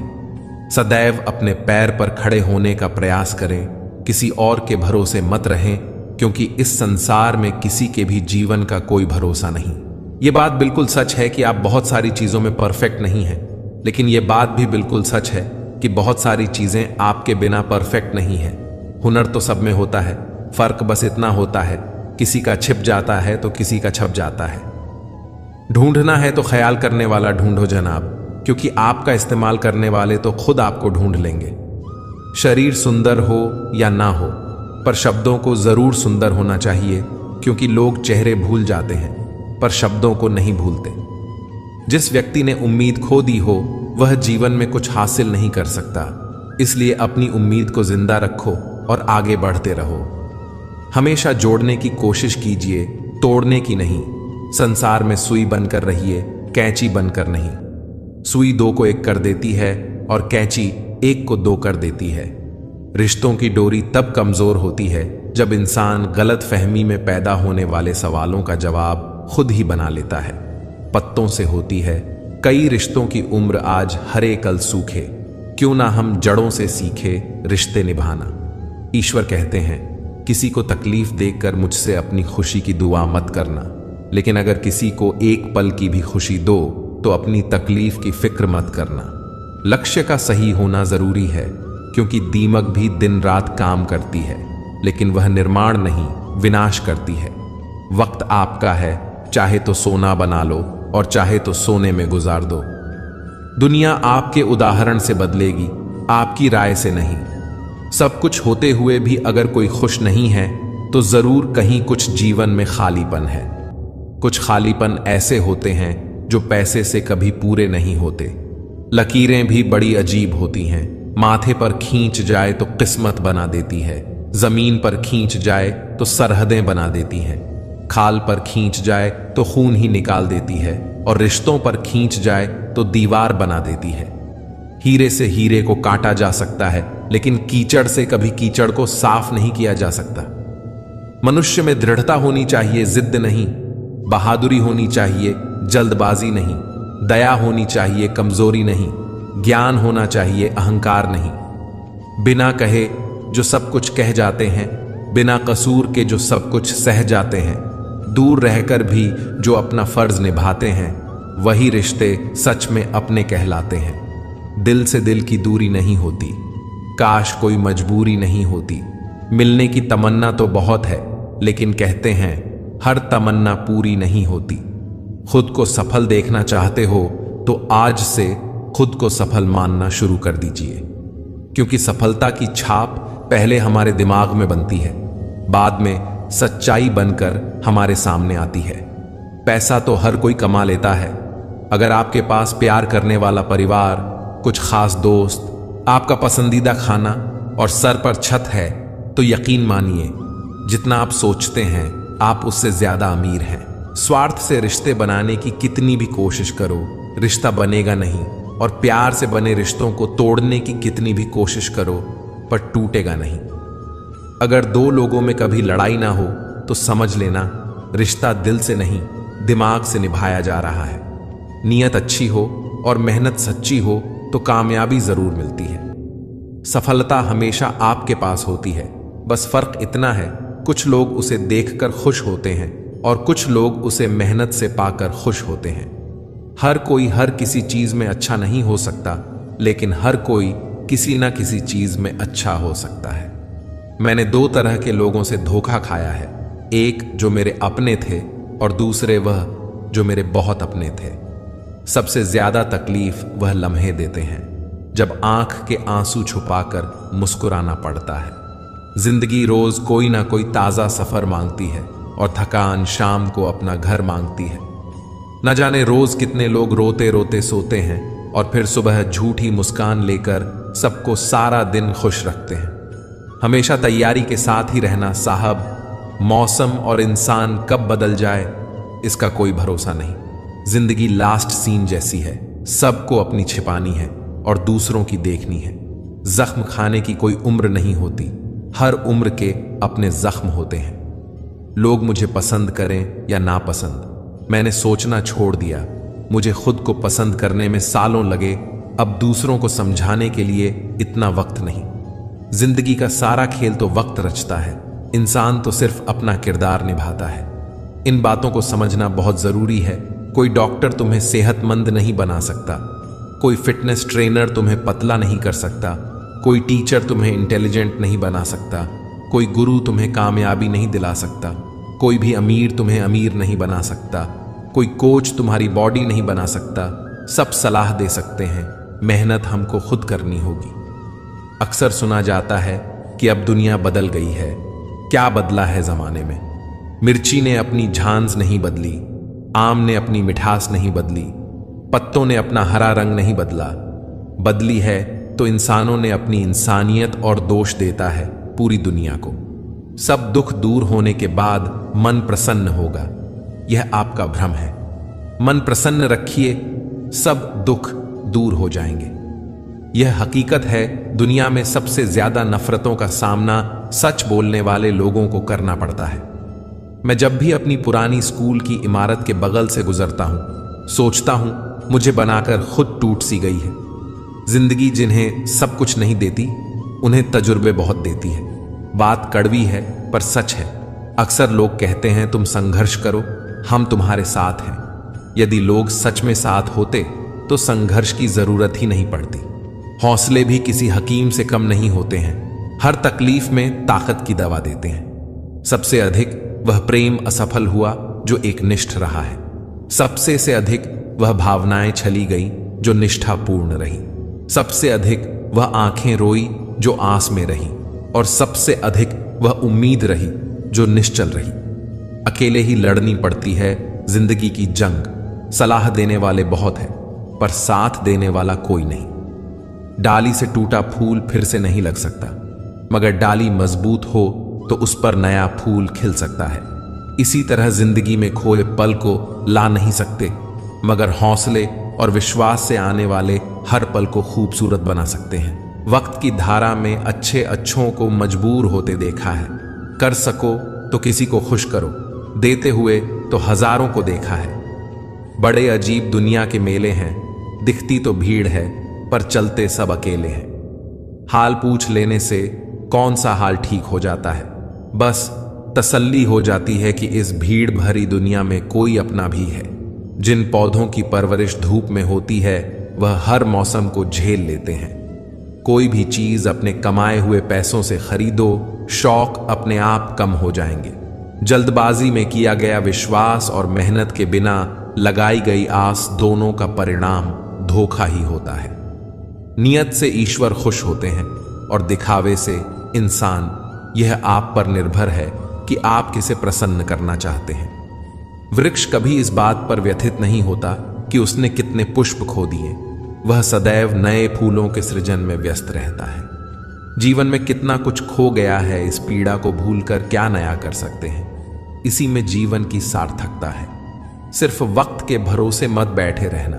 [SPEAKER 1] सदैव अपने पैर पर खड़े होने का प्रयास करें, किसी और के भरोसे मत रहें, क्योंकि इस संसार में किसी के भी जीवन का कोई भरोसा नहीं। यह बात बिल्कुल सच है कि आप बहुत सारी चीजों में परफेक्ट नहीं हैं, लेकिन यह बात भी बिल्कुल सच है कि बहुत सारी चीजें आपके बिना परफेक्ट नहीं है। हुनर तो सब में होता है, फर्क बस इतना होता है किसी का छिप जाता है तो किसी का छप जाता है। ढूंढना है तो ख्याल करने वाला ढूंढो जनाब, क्योंकि आपका इस्तेमाल करने वाले तो खुद आपको ढूंढ लेंगे। शरीर सुंदर हो या ना हो, पर शब्दों को जरूर सुंदर होना चाहिए, क्योंकि लोग चेहरे भूल जाते हैं पर शब्दों को नहीं भूलते। जिस व्यक्ति ने उम्मीद खो दी हो वह जीवन में कुछ हासिल नहीं कर सकता, इसलिए अपनी उम्मीद को जिंदा रखो और आगे बढ़ते रहो। हमेशा जोड़ने की कोशिश कीजिए, तोड़ने की नहीं। संसार में सुई बनकर रहिए, कैंची बनकर नहीं। सुई दो को एक कर देती है और कैंची एक को दो कर देती है। रिश्तों की डोरी तब कमजोर होती है जब इंसान गलत फहमी में पैदा होने वाले सवालों का जवाब खुद ही बना लेता है। पत्तों से होती है कई रिश्तों की उम्र, आज हरे कल सूखे। क्यों ना हम जड़ों से सीखे रिश्ते निभाना। ईश्वर कहते हैं, किसी को तकलीफ देखकर मुझसे अपनी खुशी की दुआ मत करना, लेकिन अगर किसी को एक पल की भी खुशी दो तो अपनी तकलीफ की फिक्र मत करना। लक्ष्य का सही होना जरूरी है, क्योंकि दीमक भी दिन रात काम करती है, लेकिन वह निर्माण नहीं विनाश करती है। वक्त आपका है, चाहे तो सोना बना लो और चाहे तो सोने में गुजार दो। दुनिया आपके उदाहरण से बदलेगी, आपकी राय से नहीं। सब कुछ होते हुए भी अगर कोई खुश नहीं है तो जरूर कहीं कुछ जीवन में खालीपन है। कुछ खालीपन ऐसे होते हैं जो पैसे से कभी पूरे नहीं होते। लकीरें भी बड़ी अजीब होती हैं। माथे पर खींच जाए तो किस्मत बना देती है, जमीन पर खींच जाए तो सरहदें बना देती हैं, खाल पर खींच जाए तो खून ही निकाल देती है, और रिश्तों पर खींच जाए तो दीवार बना देती है। हीरे से हीरे को काटा जा सकता है, लेकिन कीचड़ से कभी कीचड़ को साफ नहीं किया जा सकता। मनुष्य में दृढ़ता होनी चाहिए, जिद्द नहीं। बहादुरी होनी चाहिए, जल्दबाजी नहीं। दया होनी चाहिए, कमजोरी नहीं। ज्ञान होना चाहिए, अहंकार नहीं। बिना कहे जो सब कुछ कह जाते हैं, बिना कसूर के जो सब कुछ सह जाते हैं, दूर रहकर भी जो अपना फर्ज निभाते हैं, वही रिश्ते सच में अपने कहलाते हैं। दिल से दिल की दूरी नहीं होती, काश कोई मजबूरी नहीं होती। मिलने की तमन्ना तो बहुत है, लेकिन कहते हैं हर तमन्ना पूरी नहीं होती। खुद को सफल देखना चाहते हो तो आज से खुद को सफल मानना शुरू कर दीजिए, क्योंकि सफलता की छाप पहले हमारे दिमाग में बनती है, बाद में सच्चाई बनकर हमारे सामने आती है। पैसा तो हर कोई कमा लेता है। अगर आपके पास प्यार करने वाला परिवार, कुछ खास दोस्त, आपका पसंदीदा खाना और सर पर छत है, तो यकीन मानिए जितना आप सोचते हैं आप उससे ज्यादा अमीर हैं। स्वार्थ से रिश्ते बनाने की कितनी भी कोशिश करो, रिश्ता बनेगा नहीं, और प्यार से बने रिश्तों को तोड़ने की कितनी भी कोशिश करो, पर टूटेगा नहीं। अगर दो लोगों में कभी लड़ाई ना हो तो समझ लेना रिश्ता दिल से नहीं, दिमाग से निभाया जा रहा है। नीयत अच्छी हो और मेहनत सच्ची हो तो कामयाबी जरूर मिलती है। सफलता हमेशा आपके पास होती है, बस फर्क इतना है, कुछ लोग उसे देखकर खुश होते हैं और कुछ लोग उसे मेहनत से पाकर खुश होते हैं। हर कोई हर किसी चीज में अच्छा नहीं हो सकता, लेकिन हर कोई किसी ना किसी चीज में अच्छा हो सकता है। मैंने दो तरह के लोगों से धोखा खाया है, एक जो मेरे अपने थे और दूसरे वह जो मेरे बहुत अपने थे। सबसे ज्यादा तकलीफ वह लम्हे देते हैं जब आंख के आंसू छुपाकर मुस्कुराना पड़ता है। जिंदगी रोज कोई ना कोई ताजा सफर मांगती है और थकान शाम को अपना घर मांगती है। न जाने रोज कितने लोग रोते रोते सोते हैं और फिर सुबह झूठी मुस्कान लेकर सबको सारा दिन खुश रखते हैं। हमेशा तैयारी के साथ ही रहना साहब, मौसम और इंसान कब बदल जाए इसका कोई भरोसा नहीं। जिंदगी लास्ट सीन जैसी है, सबको अपनी छिपानी है और दूसरों की देखनी है। जख्म खाने की कोई उम्र नहीं होती, हर उम्र के अपने जख्म होते हैं। लोग मुझे पसंद करें या नापसंद, मैंने सोचना छोड़ दिया। मुझे खुद को पसंद करने में सालों लगे, अब दूसरों को समझाने के लिए इतना वक्त नहीं। जिंदगी का सारा खेल तो वक्त रचता है, इंसान तो सिर्फ अपना किरदार निभाता है। इन बातों को समझना बहुत जरूरी है। कोई डॉक्टर तुम्हें सेहतमंद नहीं बना सकता, कोई फिटनेस ट्रेनर तुम्हें पतला नहीं कर सकता, कोई टीचर तुम्हें इंटेलिजेंट नहीं बना सकता, कोई गुरु तुम्हें कामयाबी नहीं दिला सकता, कोई भी अमीर तुम्हें अमीर नहीं बना सकता, कोई कोच तुम्हारी बॉडी नहीं बना सकता। सब सलाह दे सकते हैं, मेहनत हमको खुद करनी होगी। अक्सर सुना जाता है कि अब दुनिया बदल गई है। क्या बदला है जमाने में? मिर्ची ने अपनी झांझ नहीं बदली, आम ने अपनी मिठास नहीं बदली, पत्तों ने अपना हरा रंग नहीं बदला। बदली है तो इंसानों ने अपनी इंसानियत और दोष देता है पूरी दुनिया को। सब दुख दूर होने के बाद मन प्रसन्न होगा, यह आपका भ्रम है। मन प्रसन्न रखिए, सब दुख दूर हो जाएंगे। यह हकीकत है, दुनिया में सबसे ज्यादा नफरतों का सामना सच बोलने वाले लोगों को करना पड़ता है। मैं जब भी अपनी पुरानी स्कूल की इमारत के बगल से गुजरता हूं, सोचता हूं मुझे बनाकर खुद टूट सी गई है। जिंदगी जिन्हें सब कुछ नहीं देती, उन्हें तजुर्बे बहुत देती है। बात कड़वी है पर सच है। अक्सर लोग कहते हैं तुम संघर्ष करो, हम तुम्हारे साथ हैं। यदि लोग सच में साथ होते तो संघर्ष की जरूरत ही नहीं पड़ती। हौसले भी किसी हकीम से कम नहीं होते हैं, हर तकलीफ में ताकत की दवा देते हैं। सबसे अधिक वह प्रेम असफल हुआ जो एक निष्ठ रहा है, सबसे से अधिक वह भावनाएं छली गई जो निष्ठापूर्ण रही, सबसे अधिक वह आंखें रोई जो आस में रही, और सबसे अधिक वह उम्मीद रही जो निश्चल रही। अकेले ही लड़नी पड़ती है जिंदगी की जंग। सलाह देने वाले बहुत हैं पर साथ देने वाला कोई नहीं। डाली से टूटा फूल फिर से नहीं लग सकता, मगर डाली मजबूत हो तो उस पर नया फूल खिल सकता है। इसी तरह जिंदगी में खोए पल को ला नहीं सकते, मगर हौसले और विश्वास से आने वाले हर पल को खूबसूरत बना सकते हैं। वक्त की धारा में अच्छे अच्छों को मजबूर होते देखा है। कर सको तो किसी को खुश करो, देते हुए तो हजारों को देखा है। बड़े अजीब दुनिया के मेले हैं, दिखती तो भीड़ है पर चलते सब अकेले हैं। हाल पूछ लेने से कौन सा हाल ठीक हो जाता है, बस तसल्ली हो जाती है कि इस भीड़ भरी दुनिया में कोई अपना भी है। जिन पौधों की परवरिश धूप में होती है वह हर मौसम को झेल लेते हैं। कोई भी चीज अपने कमाए हुए पैसों से खरीदो, शौक अपने आप कम हो जाएंगे। जल्दबाजी में किया गया विश्वास और मेहनत के बिना लगाई गई आस, दोनों का परिणाम धोखा ही होता है। नियत से ईश्वर खुश होते हैं और दिखावे से इंसान। यह आप पर निर्भर है कि आप किसे प्रसन्न करना चाहते हैं। वृक्ष कभी इस बात पर व्यथित नहीं होता कि उसने कितने पुष्प खो दिए, वह सदैव नए फूलों के सृजन में व्यस्त रहता है। जीवन में कितना कुछ खो गया है, इस पीड़ा को भूलकर क्या नया कर सकते हैं। इसी में जीवन की सार्थकता है। सिर्फ वक्त के भरोसे मत बैठे रहना।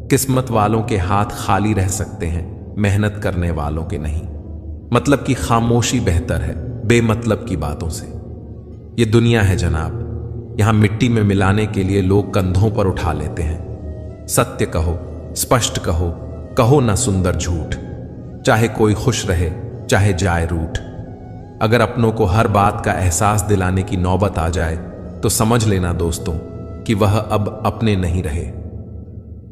[SPEAKER 1] किस्मत वालों के हाथ खाली रह सकते हैं, मेहनत करने वालों के नहीं। मतलब की खामोशी बेहतर है बेमतलब की बातों से। ये दुनिया है जनाब, यहां मिट्टी में मिलाने के लिए लोग कंधों पर उठा लेते हैं। सत्य कहो, स्पष्ट कहो, कहो ना सुंदर झूठ। चाहे कोई खुश रहे, चाहे जाए रूठ। अगर अपनों को हर बात का एहसास दिलाने की नौबत आ जाए तो समझ लेना दोस्तों कि वह अब अपने नहीं रहे।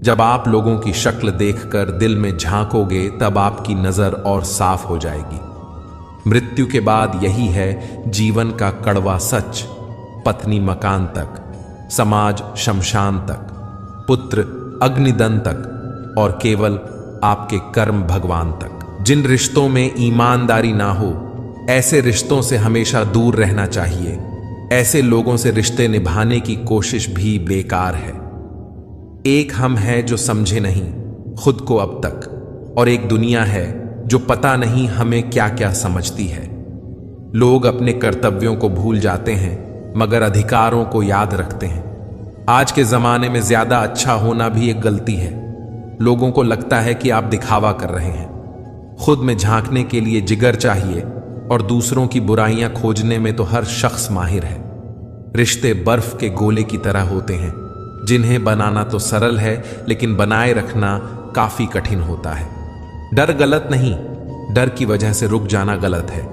[SPEAKER 1] जब आप लोगों की शक्ल देखकर दिल में झांकोगे तब आपकी नजर और साफ हो जाएगी। मृत्यु के बाद यही है जीवन का कड़वा सच। पत्नी मकान तक, समाज शमशान तक, पुत्र अग्निदन तक और केवल आपके कर्म भगवान तक। जिन रिश्तों में ईमानदारी ना हो, ऐसे रिश्तों से हमेशा दूर रहना चाहिए। ऐसे लोगों से रिश्ते निभाने की कोशिश भी बेकार है। एक हम हैं जो समझे नहीं खुद को अब तक, और एक दुनिया है जो पता नहीं हमें क्या क्या समझती है। लोग अपने कर्तव्यों को भूल जाते हैं मगर अधिकारों को याद रखते हैं। आज के जमाने में ज्यादा अच्छा होना भी एक गलती है। लोगों को लगता है कि आप दिखावा कर रहे हैं। खुद में झांकने के लिए जिगर चाहिए और दूसरों की बुराइयां खोजने में तो हर शख्स माहिर है। रिश्ते बर्फ के गोले की तरह होते हैं जिन्हें बनाना तो सरल है लेकिन बनाए रखना काफी कठिन होता है। डर गलत नहीं, डर की वजह से रुक जाना गलत है।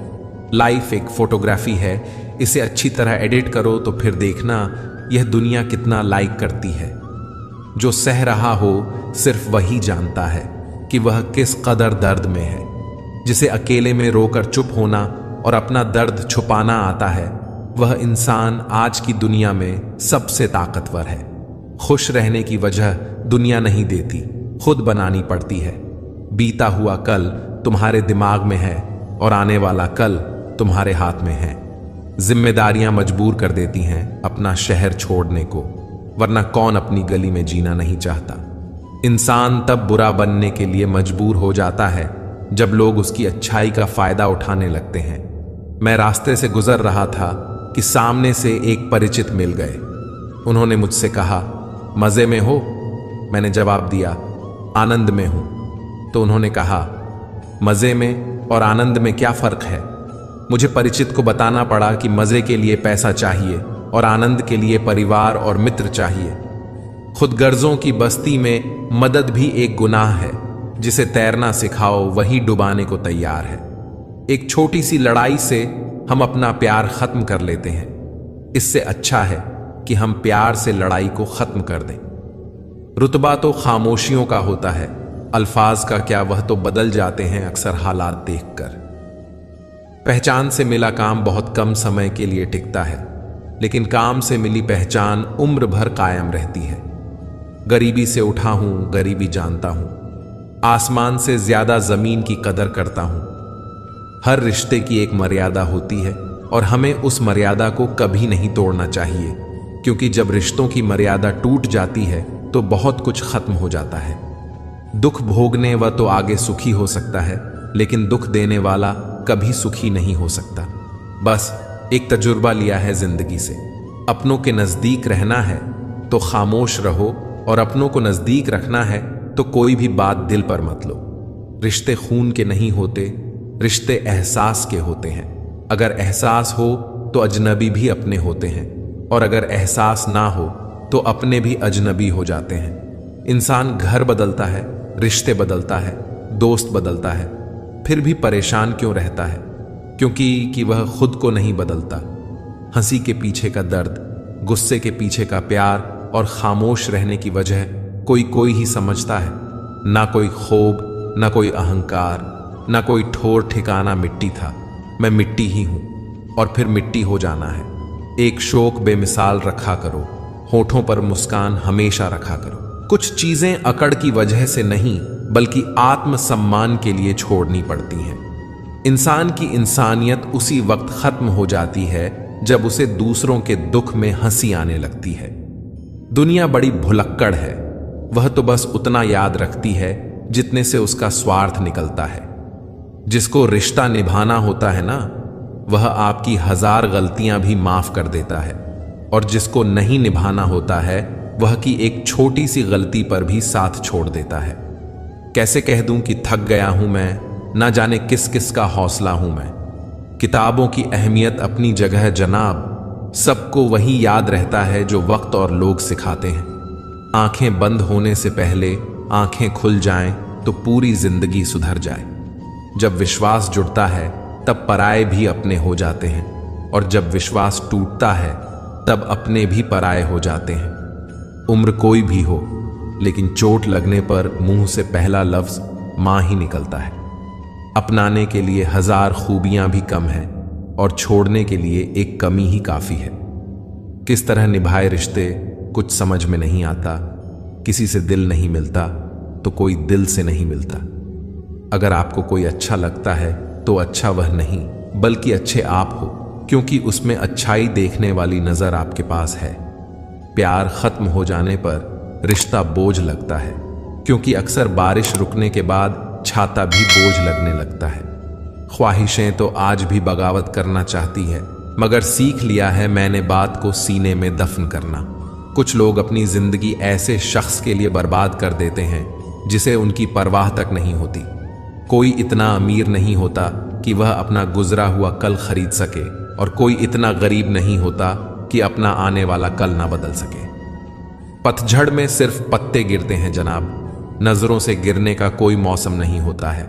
[SPEAKER 1] लाइफ एक फोटोग्राफी है, इसे अच्छी तरह एडिट करो तो फिर देखना यह दुनिया कितना लाइक करती है। जो सह रहा हो सिर्फ वही जानता है कि वह किस कदर दर्द में है। जिसे अकेले में रोकर चुप होना और अपना दर्द छुपाना आता है, वह इंसान आज की दुनिया में सबसे ताकतवर है। खुश रहने की वजह दुनिया नहीं देती, खुद बनानी पड़ती है। बीता हुआ कल तुम्हारे दिमाग में है और आने वाला कल तुम्हारे हाथ में है। जिम्मेदारियां मजबूर कर देती हैं अपना शहर छोड़ने को, वरना कौन अपनी गली में जीना नहीं चाहता। इंसान तब बुरा बनने के लिए मजबूर हो जाता है जब लोग उसकी अच्छाई का फायदा उठाने लगते हैं। मैं रास्ते से गुजर रहा था कि सामने से एक परिचित मिल गए। उन्होंने मुझसे कहा, मजे में हो? मैंने जवाब दिया, आनंद में हूं। तो उन्होंने कहा, मजे में और आनंद में क्या फर्क है? मुझे परिचित को बताना पड़ा कि मजे के लिए पैसा चाहिए और आनंद के लिए परिवार और मित्र चाहिए। खुदगर्जों की बस्ती में मदद भी एक गुनाह है। जिसे तैरना सिखाओ वही डुबाने को तैयार है। एक छोटी सी लड़ाई से हम अपना प्यार खत्म कर लेते हैं। इससे अच्छा है कि हम प्यार से लड़ाई को खत्म कर दें। रुतबा तो खामोशियों का होता है, अल्फाज का क्या, वह तो बदल जाते हैं अक्सर हालात देखकर। पहचान से मिला काम बहुत कम समय के लिए टिकता है, लेकिन काम से मिली पहचान उम्र भर कायम रहती है। गरीबी से उठा हूं, गरीबी जानता हूं। आसमान से ज्यादा जमीन की कदर करता हूं। हर रिश्ते की एक मर्यादा होती है और हमें उस मर्यादा को कभी नहीं तोड़ना चाहिए, क्योंकि जब रिश्तों की मर्यादा टूट जाती है तो बहुत कुछ खत्म हो जाता है। दुख भोगने वह तो आगे सुखी हो सकता है, लेकिन दुख देने वाला कभी सुखी नहीं हो सकता। बस एक तजुर्बा लिया है जिंदगी से। अपनों के नजदीक रहना है तो खामोश रहो, और अपनों को नजदीक रखना है तो कोई भी बात दिल पर मत लो। रिश्ते खून के नहीं होते, रिश्ते एहसास के होते हैं। अगर एहसास हो तो अजनबी भी अपने होते हैं, और अगर एहसास ना हो तो अपने भी अजनबी हो जाते हैं। इंसान घर बदलता है, रिश्ते बदलता है, दोस्त बदलता है, फिर भी परेशान क्यों रहता है? क्योंकि वह खुद को नहीं बदलता। हंसी के पीछे का दर्द, गुस्से के पीछे का प्यार और खामोश रहने की वजह कोई ही समझता है। ना कोई खोब, ना कोई अहंकार, ना कोई ठोर ठिकाना मिट्टी था। मैं मिट्टी ही हूं और फिर मिट्टी हो जाना है। एक शोक बेमिसाल रखा करो, होठों पर मुस्कान हमेशा रखा करो। कुछ चीजें अकड़ की वजह से नहीं बल्कि आत्मसम्मान के लिए छोड़नी पड़ती हैं। इंसान की इंसानियत उसी वक्त खत्म हो जाती है जब उसे दूसरों के दुख में हंसी आने लगती है। दुनिया बड़ी भुलक्कड़ है, वह तो बस उतना याद रखती है जितने से उसका स्वार्थ निकलता है। जिसको रिश्ता निभाना होता है ना, वह आपकी 1000 गलतियां भी माफ कर देता है, और जिसको नहीं निभाना होता है वह की एक छोटी सी गलती पर भी साथ छोड़ देता है। कैसे कह दूं कि थक गया हूं मैं, ना जाने किस किस का हौसला हूं मैं। किताबों की अहमियत अपनी जगह जनाब, सबको वही याद रहता है जो वक्त और लोग सिखाते हैं। आंखें बंद होने से पहले आंखें खुल जाएं तो पूरी जिंदगी सुधर जाए। जब विश्वास जुड़ता है तब पराये भी अपने हो जाते हैं, और जब विश्वास टूटता है तब अपने भी पराये हो जाते हैं। उम्र कोई भी हो, लेकिन चोट लगने पर मुंह से पहला लफ्ज मां ही निकलता है। अपनाने के लिए 1000 खूबियां भी कम हैं और छोड़ने के लिए एक कमी ही काफी है। किस तरह निभाए रिश्ते कुछ समझ में नहीं आता। किसी से दिल नहीं मिलता तो कोई दिल से नहीं मिलता। अगर आपको कोई अच्छा लगता है तो अच्छा वह नहीं बल्कि अच्छे आप हो, क्योंकि उसमें अच्छाई देखने वाली नजर आपके पास है। प्यार खत्म हो जाने पर रिश्ता बोझ लगता है, क्योंकि अक्सर बारिश रुकने के बाद छाता भी बोझ लगने लगता है। ख्वाहिशें तो आज भी बगावत करना चाहती है, मगर सीख लिया है मैंने बात को सीने में दफन करना। कुछ लोग अपनी जिंदगी ऐसे शख्स के लिए बर्बाद कर देते हैं जिसे उनकी परवाह तक नहीं होती। कोई इतना अमीर नहीं होता कि वह अपना गुजरा हुआ कल खरीद सके, और कोई इतना गरीब नहीं होता कि अपना आने वाला कल ना बदल सके। पतझड़ में सिर्फ पत्ते गिरते हैं जनाब, नजरों से गिरने का कोई मौसम नहीं होता है।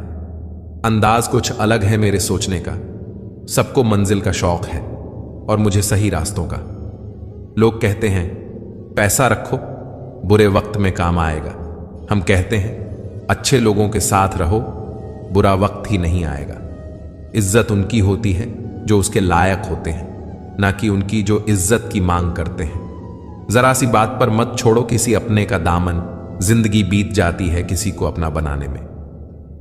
[SPEAKER 1] अंदाज कुछ अलग है मेरे सोचने का। सबको मंजिल का शौक है और मुझे सही रास्तों का। लोग कहते हैं पैसा रखो, बुरे वक्त में काम आएगा। हम कहते हैं अच्छे लोगों के साथ रहो, बुरा वक्त ही नहीं आएगा। इज्जत उनकी होती है जो उसके लायक होते हैं, ना कि उनकी जो इज्जत की मांग करते हैं। जरा सी बात पर मत छोड़ो किसी अपने का दामन, जिंदगी बीत जाती है किसी को अपना बनाने में।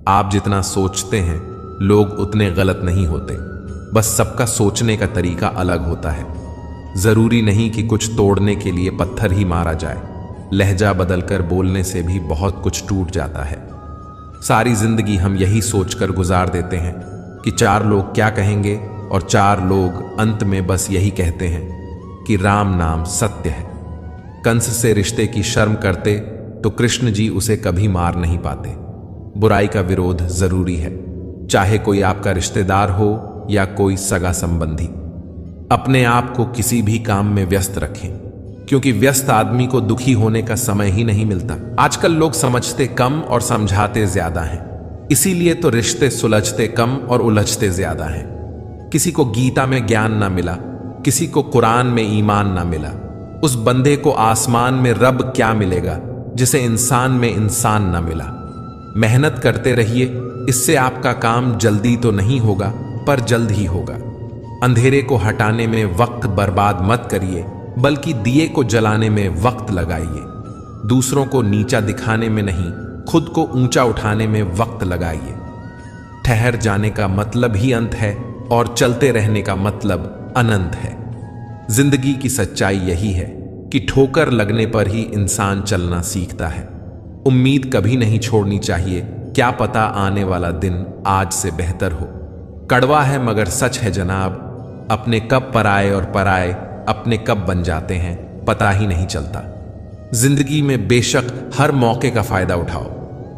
[SPEAKER 1] आप जितना सोचते हैं लोग उतने गलत नहीं होते, बस सबका सोचने का तरीका अलग होता है। जरूरी नहीं कि कुछ तोड़ने के लिए पत्थर ही मारा जाए, लहजा बदलकर बोलने से भी बहुत कुछ टूट जाता है। सारी जिंदगी हम यही सोचकर गुजार देते हैं कि 4 लोग क्या कहेंगे, और 4 लोग अंत में बस यही कहते हैं कि राम नाम सत्य है। कंस से रिश्ते की शर्म करते तो कृष्ण जी उसे कभी मार नहीं पाते। बुराई का विरोध जरूरी है, चाहे कोई आपका रिश्तेदार हो या कोई सगा संबंधी। अपने आप को किसी भी काम में व्यस्त रखें, क्योंकि व्यस्त आदमी को दुखी होने का समय ही नहीं मिलता। आजकल लोग समझते कम और समझाते ज्यादा हैं, इसीलिए तो रिश्ते सुलझते कम और उलझते ज्यादा हैं। किसी को गीता में ज्ञान ना मिला, किसी को कुरान में ईमान ना मिला। उस बंदे को आसमान में रब क्या मिलेगा जिसे इंसान में इंसान ना मिला। मेहनत करते रहिए, इससे आपका काम जल्दी तो नहीं होगा पर जल्द ही होगा। अंधेरे को हटाने में वक्त बर्बाद मत करिए, बल्कि दिए को जलाने में वक्त लगाइए। दूसरों को नीचा दिखाने में नहीं, खुद को ऊंचा उठाने में वक्त लगाइए। ठहर जाने का मतलब ही अंत है और चलते रहने का मतलब अनंत है। जिंदगी की सच्चाई यही है कि ठोकर लगने पर ही इंसान चलना सीखता है। उम्मीद कभी नहीं छोड़नी चाहिए, क्या पता आने वाला दिन आज से बेहतर हो। कड़वा है मगर सच है जनाब, अपने कब पराए और पराए अपने कब बन जाते हैं पता ही नहीं चलता। जिंदगी में बेशक हर मौके का फायदा उठाओ,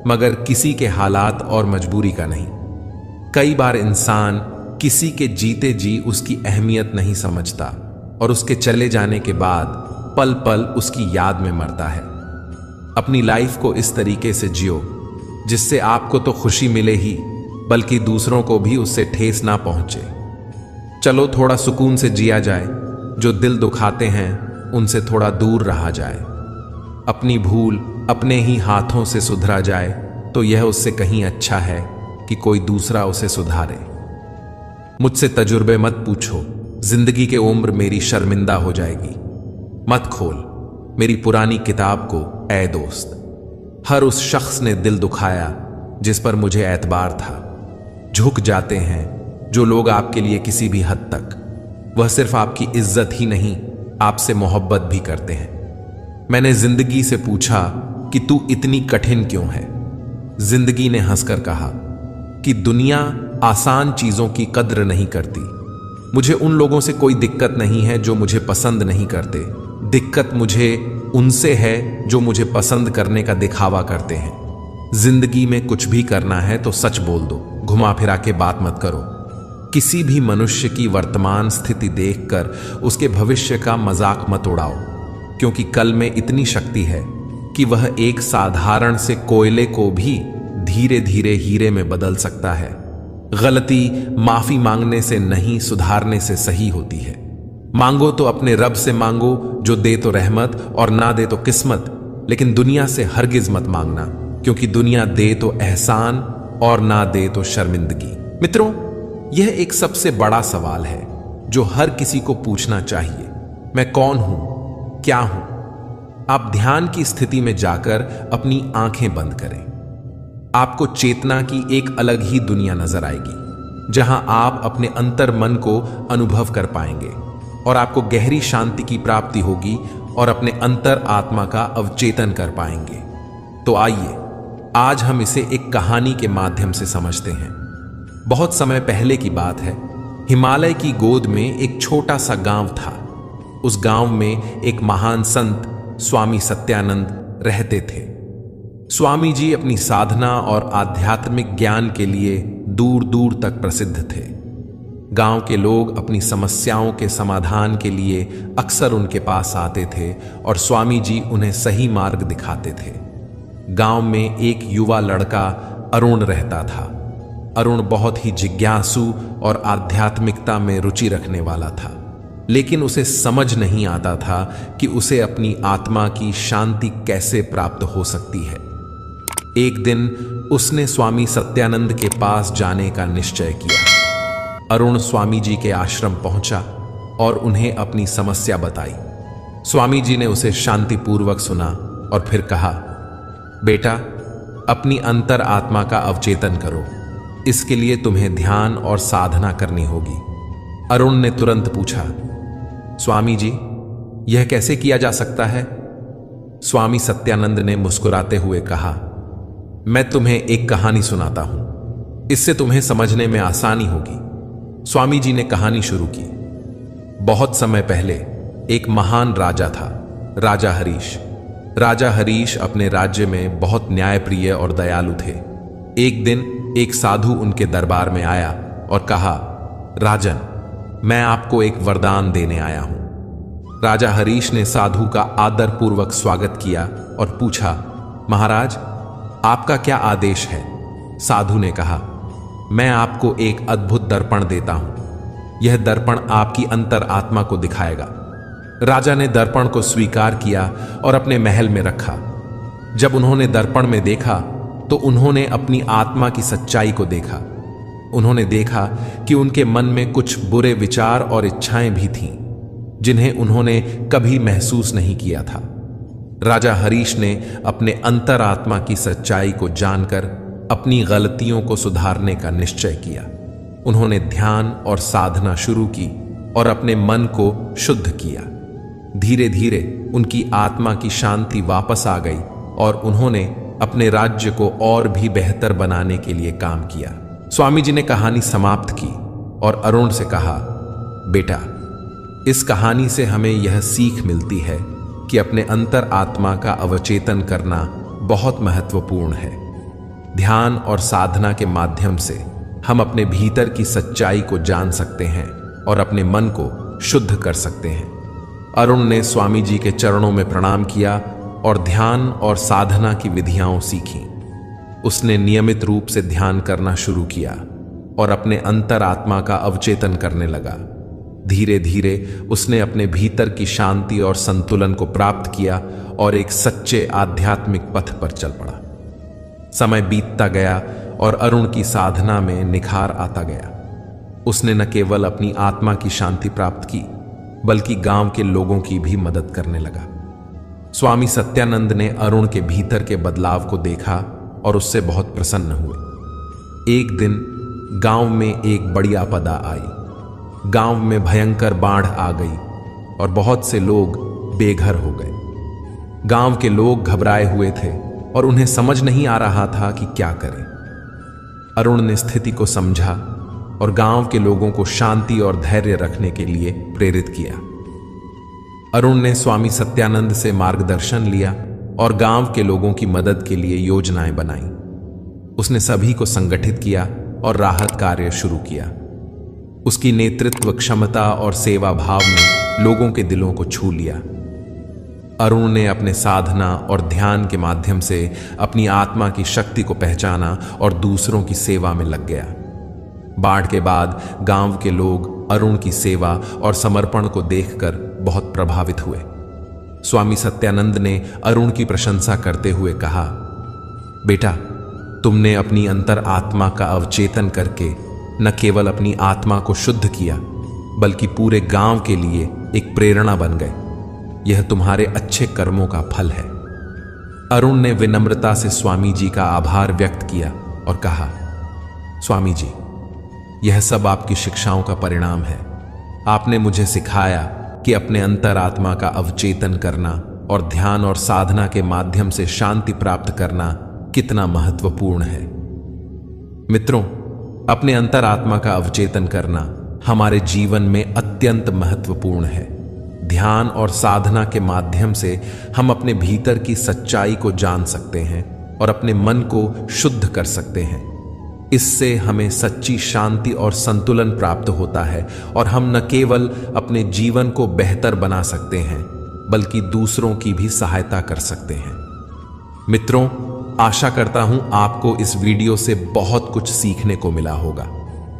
[SPEAKER 1] मगर किसी के हालात और मजबूरी का नहीं। कई बार इंसान किसी के जीते जी उसकी अहमियत नहीं समझता और उसके चले जाने के बाद पल पल उसकी याद में मरता है। अपनी लाइफ को इस तरीके से जियो जिससे आपको तो खुशी मिले ही, बल्कि दूसरों को भी उससे ठेस ना पहुंचे। चलो थोड़ा सुकून से जिया जाए, जो दिल दुखाते हैं उनसे थोड़ा दूर रहा जाए। अपनी भूल अपने ही हाथों से सुधरा जाए तो यह उससे कहीं अच्छा है कि कोई दूसरा उसे सुधारे। मुझसे तजुर्बे मत पूछो, जिंदगी के उम्र मेरी शर्मिंदा हो जाएगी। मत खोल मेरी पुरानी किताब को ऐ दोस्त। हर उस शख्स ने दिल दुखाया जिस पर मुझे एतबार था। झुक जाते हैं जो लोग आपके लिए किसी भी हद तक। वह सिर्फ आपकी इज्जत ही नहीं, आपसे मोहब्बत भी करते हैं। मैंने जिंदगी से पूछा कि तू इतनी कठिन क्यों है। जिंदगी ने हंसकर कहा कि दुनिया आसान चीजों की कद्र नहीं करती। मुझे उन लोगों से कोई दिक्कत नहीं है जो मुझे पसंद नहीं करते, दिक्कत मुझे उनसे है जो मुझे पसंद करने का दिखावा करते हैं। जिंदगी में कुछ भी करना है तो सच बोल दो, घुमा फिरा के बात मत करो। किसी भी मनुष्य की वर्तमान स्थिति देखकर उसके भविष्य का मजाक मत उड़ाओ, क्योंकि कल में इतनी शक्ति है कि वह एक साधारण से कोयले को भी धीरे धीरे हीरे में बदल सकता है। गलती माफी मांगने से नहीं, सुधारने से सही होती है। मांगो तो अपने रब से मांगो जो दे तो रहमत और ना दे तो किस्मत, लेकिन दुनिया से हरगिज मत मांगना, क्योंकि दुनिया दे तो एहसान और ना दे तो शर्मिंदगी। मित्रों, यह एक सबसे बड़ा सवाल है जो हर किसी को पूछना चाहिए। मैं कौन हूं, क्या हूं? आप ध्यान की स्थिति में जाकर अपनी आंखें बंद करें। आपको चेतना की एक अलग ही दुनिया नजर आएगी, जहां आप अपने अंतर मन को अनुभव कर पाएंगे और आपको गहरी शांति की प्राप्ति होगी और अपने अंतर आत्मा का अवचेतन कर पाएंगे। तो आइए आज हम इसे एक कहानी के माध्यम से समझते हैं। बहुत समय पहले की बात है। हिमालय की गोद में एक छोटा सा गांव था। उस गांव में एक महान संत स्वामी सत्यानंद रहते थे। स्वामी जी अपनी साधना और आध्यात्मिक ज्ञान के लिए दूर दूर तक प्रसिद्ध थे। गांव के लोग अपनी समस्याओं के समाधान के लिए अक्सर उनके पास आते थे और स्वामी जी उन्हें सही मार्ग दिखाते थे। गांव में एक युवा लड़का अरुण रहता था। अरुण बहुत ही जिज्ञासु और आध्यात्मिकता में रुचि रखने वाला था, लेकिन उसे समझ नहीं आता था कि उसे अपनी आत्मा की शांति कैसे प्राप्त हो सकती है। एक दिन उसने स्वामी सत्यानंद के पास जाने का निश्चय किया। अरुण स्वामी जी के आश्रम पहुंचा और उन्हें अपनी समस्या बताई। स्वामी जी ने उसे शांतिपूर्वक सुना और फिर कहा, बेटा, अपनी अंतर आत्मा का अवचेतन करो। इसके लिए तुम्हें ध्यान और साधना करनी होगी। अरुण ने तुरंत पूछा, स्वामी जी, यह कैसे किया जा सकता है? स्वामी सत्यानंद ने मुस्कुराते हुए कहा, मैं तुम्हें एक कहानी सुनाता हूं, इससे तुम्हें समझने में आसानी होगी। स्वामी जी ने कहानी शुरू की। बहुत समय पहले एक महान राजा था, राजा हरीश। राजा हरीश अपने राज्य में बहुत न्यायप्रिय और दयालु थे। एक दिन एक साधु उनके दरबार में आया और कहा, राजन, मैं आपको एक वरदान देने आया हूं। राजा हरीश ने साधु का आदरपूर्वक स्वागत किया और पूछा, महाराज, आपका क्या आदेश है? साधु ने कहा, मैं आपको एक अद्भुत दर्पण देता हूं। यह दर्पण आपकी अंतर आत्मा को दिखाएगा। राजा ने दर्पण को स्वीकार किया और अपने महल में रखा। जब उन्होंने दर्पण में देखा तो उन्होंने अपनी आत्मा की सच्चाई को देखा। उन्होंने देखा कि उनके मन में कुछ बुरे विचार और इच्छाएं भी थीं, जिन्हें उन्होंने कभी महसूस नहीं किया था। राजा हरीश ने अपने अंतर आत्मा की सच्चाई को जानकर अपनी गलतियों को सुधारने का निश्चय किया। उन्होंने ध्यान और साधना शुरू की और अपने मन को शुद्ध किया। धीरे धीरे उनकी आत्मा की शांति वापस आ गई और उन्होंने अपने राज्य को और भी बेहतर बनाने के लिए काम किया। स्वामी जी ने कहानी समाप्त की और अरुण से कहा, बेटा, इस कहानी से हमें यह सीख मिलती है कि अपने अंतर आत्मा का अवचेतन करना बहुत महत्वपूर्ण है। ध्यान और साधना के माध्यम से हम अपने भीतर की सच्चाई को जान सकते हैं और अपने मन को शुद्ध कर सकते हैं। अरुण ने स्वामी जी के चरणों में प्रणाम किया और ध्यान और साधना की विधियां सीखी। उसने नियमित रूप से ध्यान करना शुरू किया और अपने अंतर आत्मा का अवचेतन करने लगा। धीरे धीरे उसने अपने भीतर की शांति और संतुलन को प्राप्त किया और एक सच्चे आध्यात्मिक पथ पर चल पड़ा। समय बीतता गया और अरुण की साधना में निखार आता गया। उसने न केवल अपनी आत्मा की शांति प्राप्त की, बल्कि गांव के लोगों की भी मदद करने लगा। स्वामी सत्यानंद ने अरुण के भीतर के बदलाव को देखा और उससे बहुत प्रसन्न हुए। एक दिन गांव में एक बड़ी आपदा आई। गांव में भयंकर बाढ़ आ गई और बहुत से लोग बेघर हो गए। गांव के लोग घबराए हुए थे और उन्हें समझ नहीं आ रहा था कि क्या करें। अरुण ने स्थिति को समझा और गांव के लोगों को शांति और धैर्य रखने के लिए प्रेरित किया। अरुण ने स्वामी सत्यानंद से मार्गदर्शन लिया और गांव के लोगों की मदद के लिए योजनाएं बनाई। उसने सभी को संगठित किया और राहत कार्य शुरू किया। उसकी नेतृत्व क्षमता और सेवा भाव ने लोगों के दिलों को छू लिया। अरुण ने अपने साधना और ध्यान के माध्यम से अपनी आत्मा की शक्ति को पहचाना और दूसरों की सेवा में लग गया। बाढ़ के बाद गांव के लोग अरुण की सेवा और समर्पण को देखकर बहुत प्रभावित हुए। स्वामी सत्यानंद ने अरुण की प्रशंसा करते हुए कहा, बेटा, तुमने अपनी अंतर आत्मा का अवचेतन करके न केवल अपनी आत्मा को शुद्ध किया, बल्कि पूरे गांव के लिए एक प्रेरणा बन गए। यह तुम्हारे अच्छे कर्मों का फल है। अरुण ने विनम्रता से स्वामी जी का आभार व्यक्त किया और कहा, स्वामी जी, यह सब आपकी शिक्षाओं का परिणाम है। आपने मुझे सिखाया कि अपने अंतरात्मा का अवचेतन करना और ध्यान और साधना के माध्यम से शांति प्राप्त करना कितना महत्वपूर्ण है। मित्रों, अपने अंतरात्मा का अवचेतन करना हमारे जीवन में अत्यंत महत्वपूर्ण है। ध्यान और साधना के माध्यम से हम अपने भीतर की सच्चाई को जान सकते हैं और अपने मन को शुद्ध कर सकते हैं। इससे हमें सच्ची शांति और संतुलन प्राप्त होता है और हम न केवल अपने जीवन को बेहतर बना सकते हैं, बल्कि दूसरों की भी सहायता कर सकते हैं। मित्रों, आशा करता हूं आपको इस वीडियो से बहुत कुछ सीखने को मिला होगा।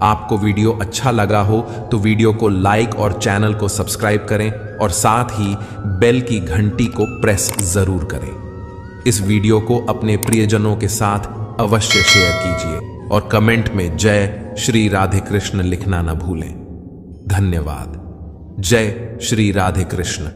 [SPEAKER 1] आपको वीडियो अच्छा लगा हो तो वीडियो को लाइक और चैनल को सब्सक्राइब करें और साथ ही बेल की घंटी को प्रेस जरूर करें। इस वीडियो को अपने प्रियजनों के साथ अवश्य शेयर कीजिए और कमेंट में जय श्री राधे कृष्ण लिखना न भूलें। धन्यवाद। जय श्री राधे कृष्ण।